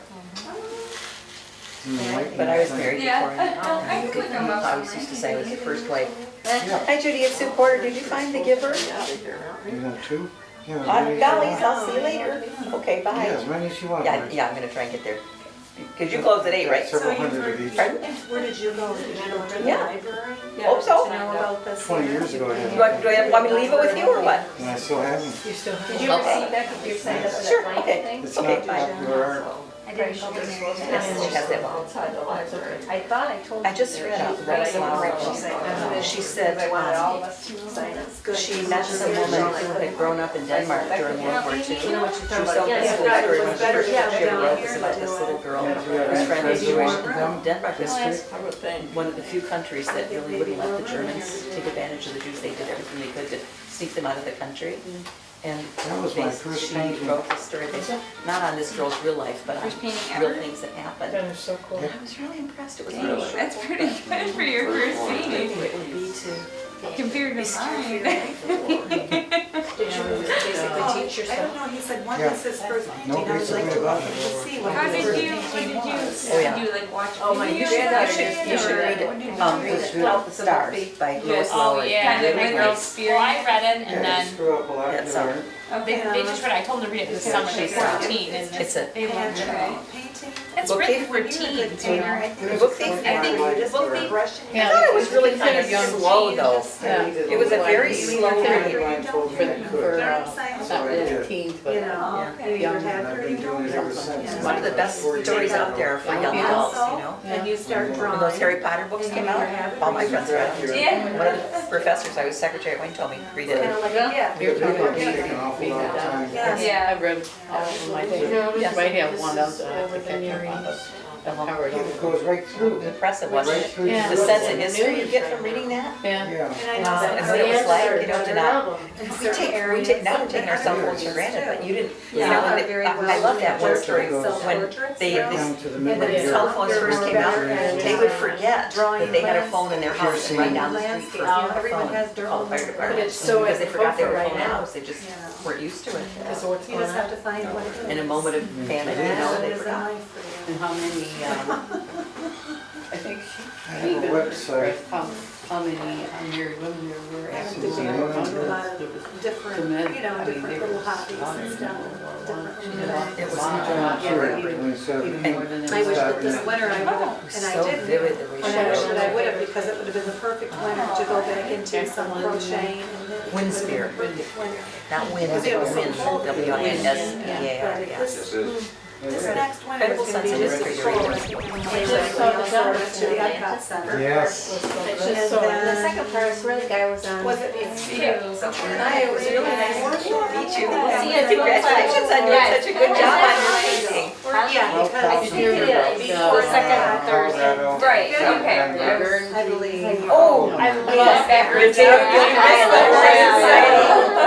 Mm, but I was married Yeah. before him. I couldn't remember. I always used to say I was the first wife. Yeah. Hi Judy, it's Sue Porter, did you find the giver? You want two? Yeah, as On many as you Dolly's, want. I'll see you later. Okay, Yeah, bye. as many as you want. Yeah, Mark. yeah, I'm gonna try and get there. Because you close at 8, right? Several hundred of each. Pardon? Where did you go? Did you go to the Yeah. library? Hope so. To know about this? 20 here? years ago I had. Do I want me to leave it with you or what? And I still have them. Did you ever Okay. see Becky, if you're signed up for Sure, that blanket okay. thing? It's Okay, not bye. popular art. I didn't go there. Yes, she has that one. Outside the library. I thought I told you. I just read that, a but I Rice didn't know Lottery if book. she said, She said I wanted all of us to sign up. Good. she met some woman who had grown up in Denmark during World War II. She You know what you're was talking so about? Yeah, peaceful yeah, during it's better, the yeah, she ever down wrote here this to about do this it. little girl Yeah, whose friend was you Jewish. want them? Denmark was History? I would think. one of the few countries that really wouldn't let the Germans take advantage of the Jews. They did everything they could to sneak them out of the country. And That was my first she painting. wrote the story, not on this girl's real life, but on First painting real ever? things that happened. That is so cool. And I was really impressed. It was Really? That's pretty good for your first painting, It would be to compared to mine. Did you basically teach paint your I don't stuff? know, he said one Yeah. was his first No, painting, I was like, basically well, about can it. you see what How his did first you, what painting did you, was? Oh, yeah. did you like watch Oh, my videos? You should granddaughter of just- it, you should or read what did you it, read? Out the Stars by Lois Oh, Lowry. yeah, Really my nice. girls, well, I read it and Yeah, then screw up a lot. That's you all. learn. they just read, I told them to read it this summer, they're 14, and It's a they loved it. Painting? It's Book written thief? for When you're a good teens, painter, I know? think. Book thief? I think Just book thief- brushing. I thought it was really kind of Young slow though. Yeah. It was a very slow read. For, not really teens, but. You know, you either And have I've it or been you doing don't. it ever since. Yeah. One of the best stories out there for young adults, you know? And you start drawing. When those Harry Potter books came out, all my friends read them. Yeah. One of the professors, I was secretary at Wayne, told me, read Kind it. of like, yeah. You're talking about Take reading. an awful lot of time. Yes. Yeah. I've read all of them, I think. Yes. Might have one else that I have to catch up on, but I've covered all of It them. goes right through. Impressive, wasn't Right it? through. Yeah. The sense of history you get from reading that. Yeah. Yeah. And I know And some what it was areas like, are you know, to better not, in we certain take, areas. now we're taking our cell phones for granted, but you didn't, you know, Are when very I well love that one done story, when self-portraits they, now. Down to the And middle then here. cell phones first came out, they would forget that they had a phone in their house and run down the street Landscape, for you know, a everyone phone, has their call the own. fire department. But it's so Because they forgot they were right phone now. house, they just Yeah. weren't used to it. So what's You going just have on? to find what it is. In a moment of panic, you know, That they is a forgot. knife for you. And how many, I think I have a website. how many unmarried women there were. I after think the we war. have a lot There of was different, the men, you know, I mean, different they little were hobbies slaughtered and in stuff. World War Different I. little It was Wow. I'm sure, Yeah, but when so- even more than I wish that Start this now. winter I would have, It was and I so didn't. vivid the way And she I wish wrote that I it. would have, because it would have been the perfect winter to go back into some crocheting and knitting. Wind It would have been spear. perfect winter. Not wind, Because it was so wind, cold. W-I-N-S-P-A-R, But yeah. this, Yes, it is. this next winter Incredible is gonna be sense of just as history cold. I reading. think I'm gonna They take just saw the my Dallas daughter to the Epcot Center. Yes. It's And just so, the then- second part is where the guy was on. Was it? Cute. Hi, it was really nice to meet you. See you at Congratulations on doing Yes. such a good job on your painting. Yeah, Well, because I think it is. before second, Colorado. Right, And okay. I believe. Oh, I yes, love that. Richard, you missed the word.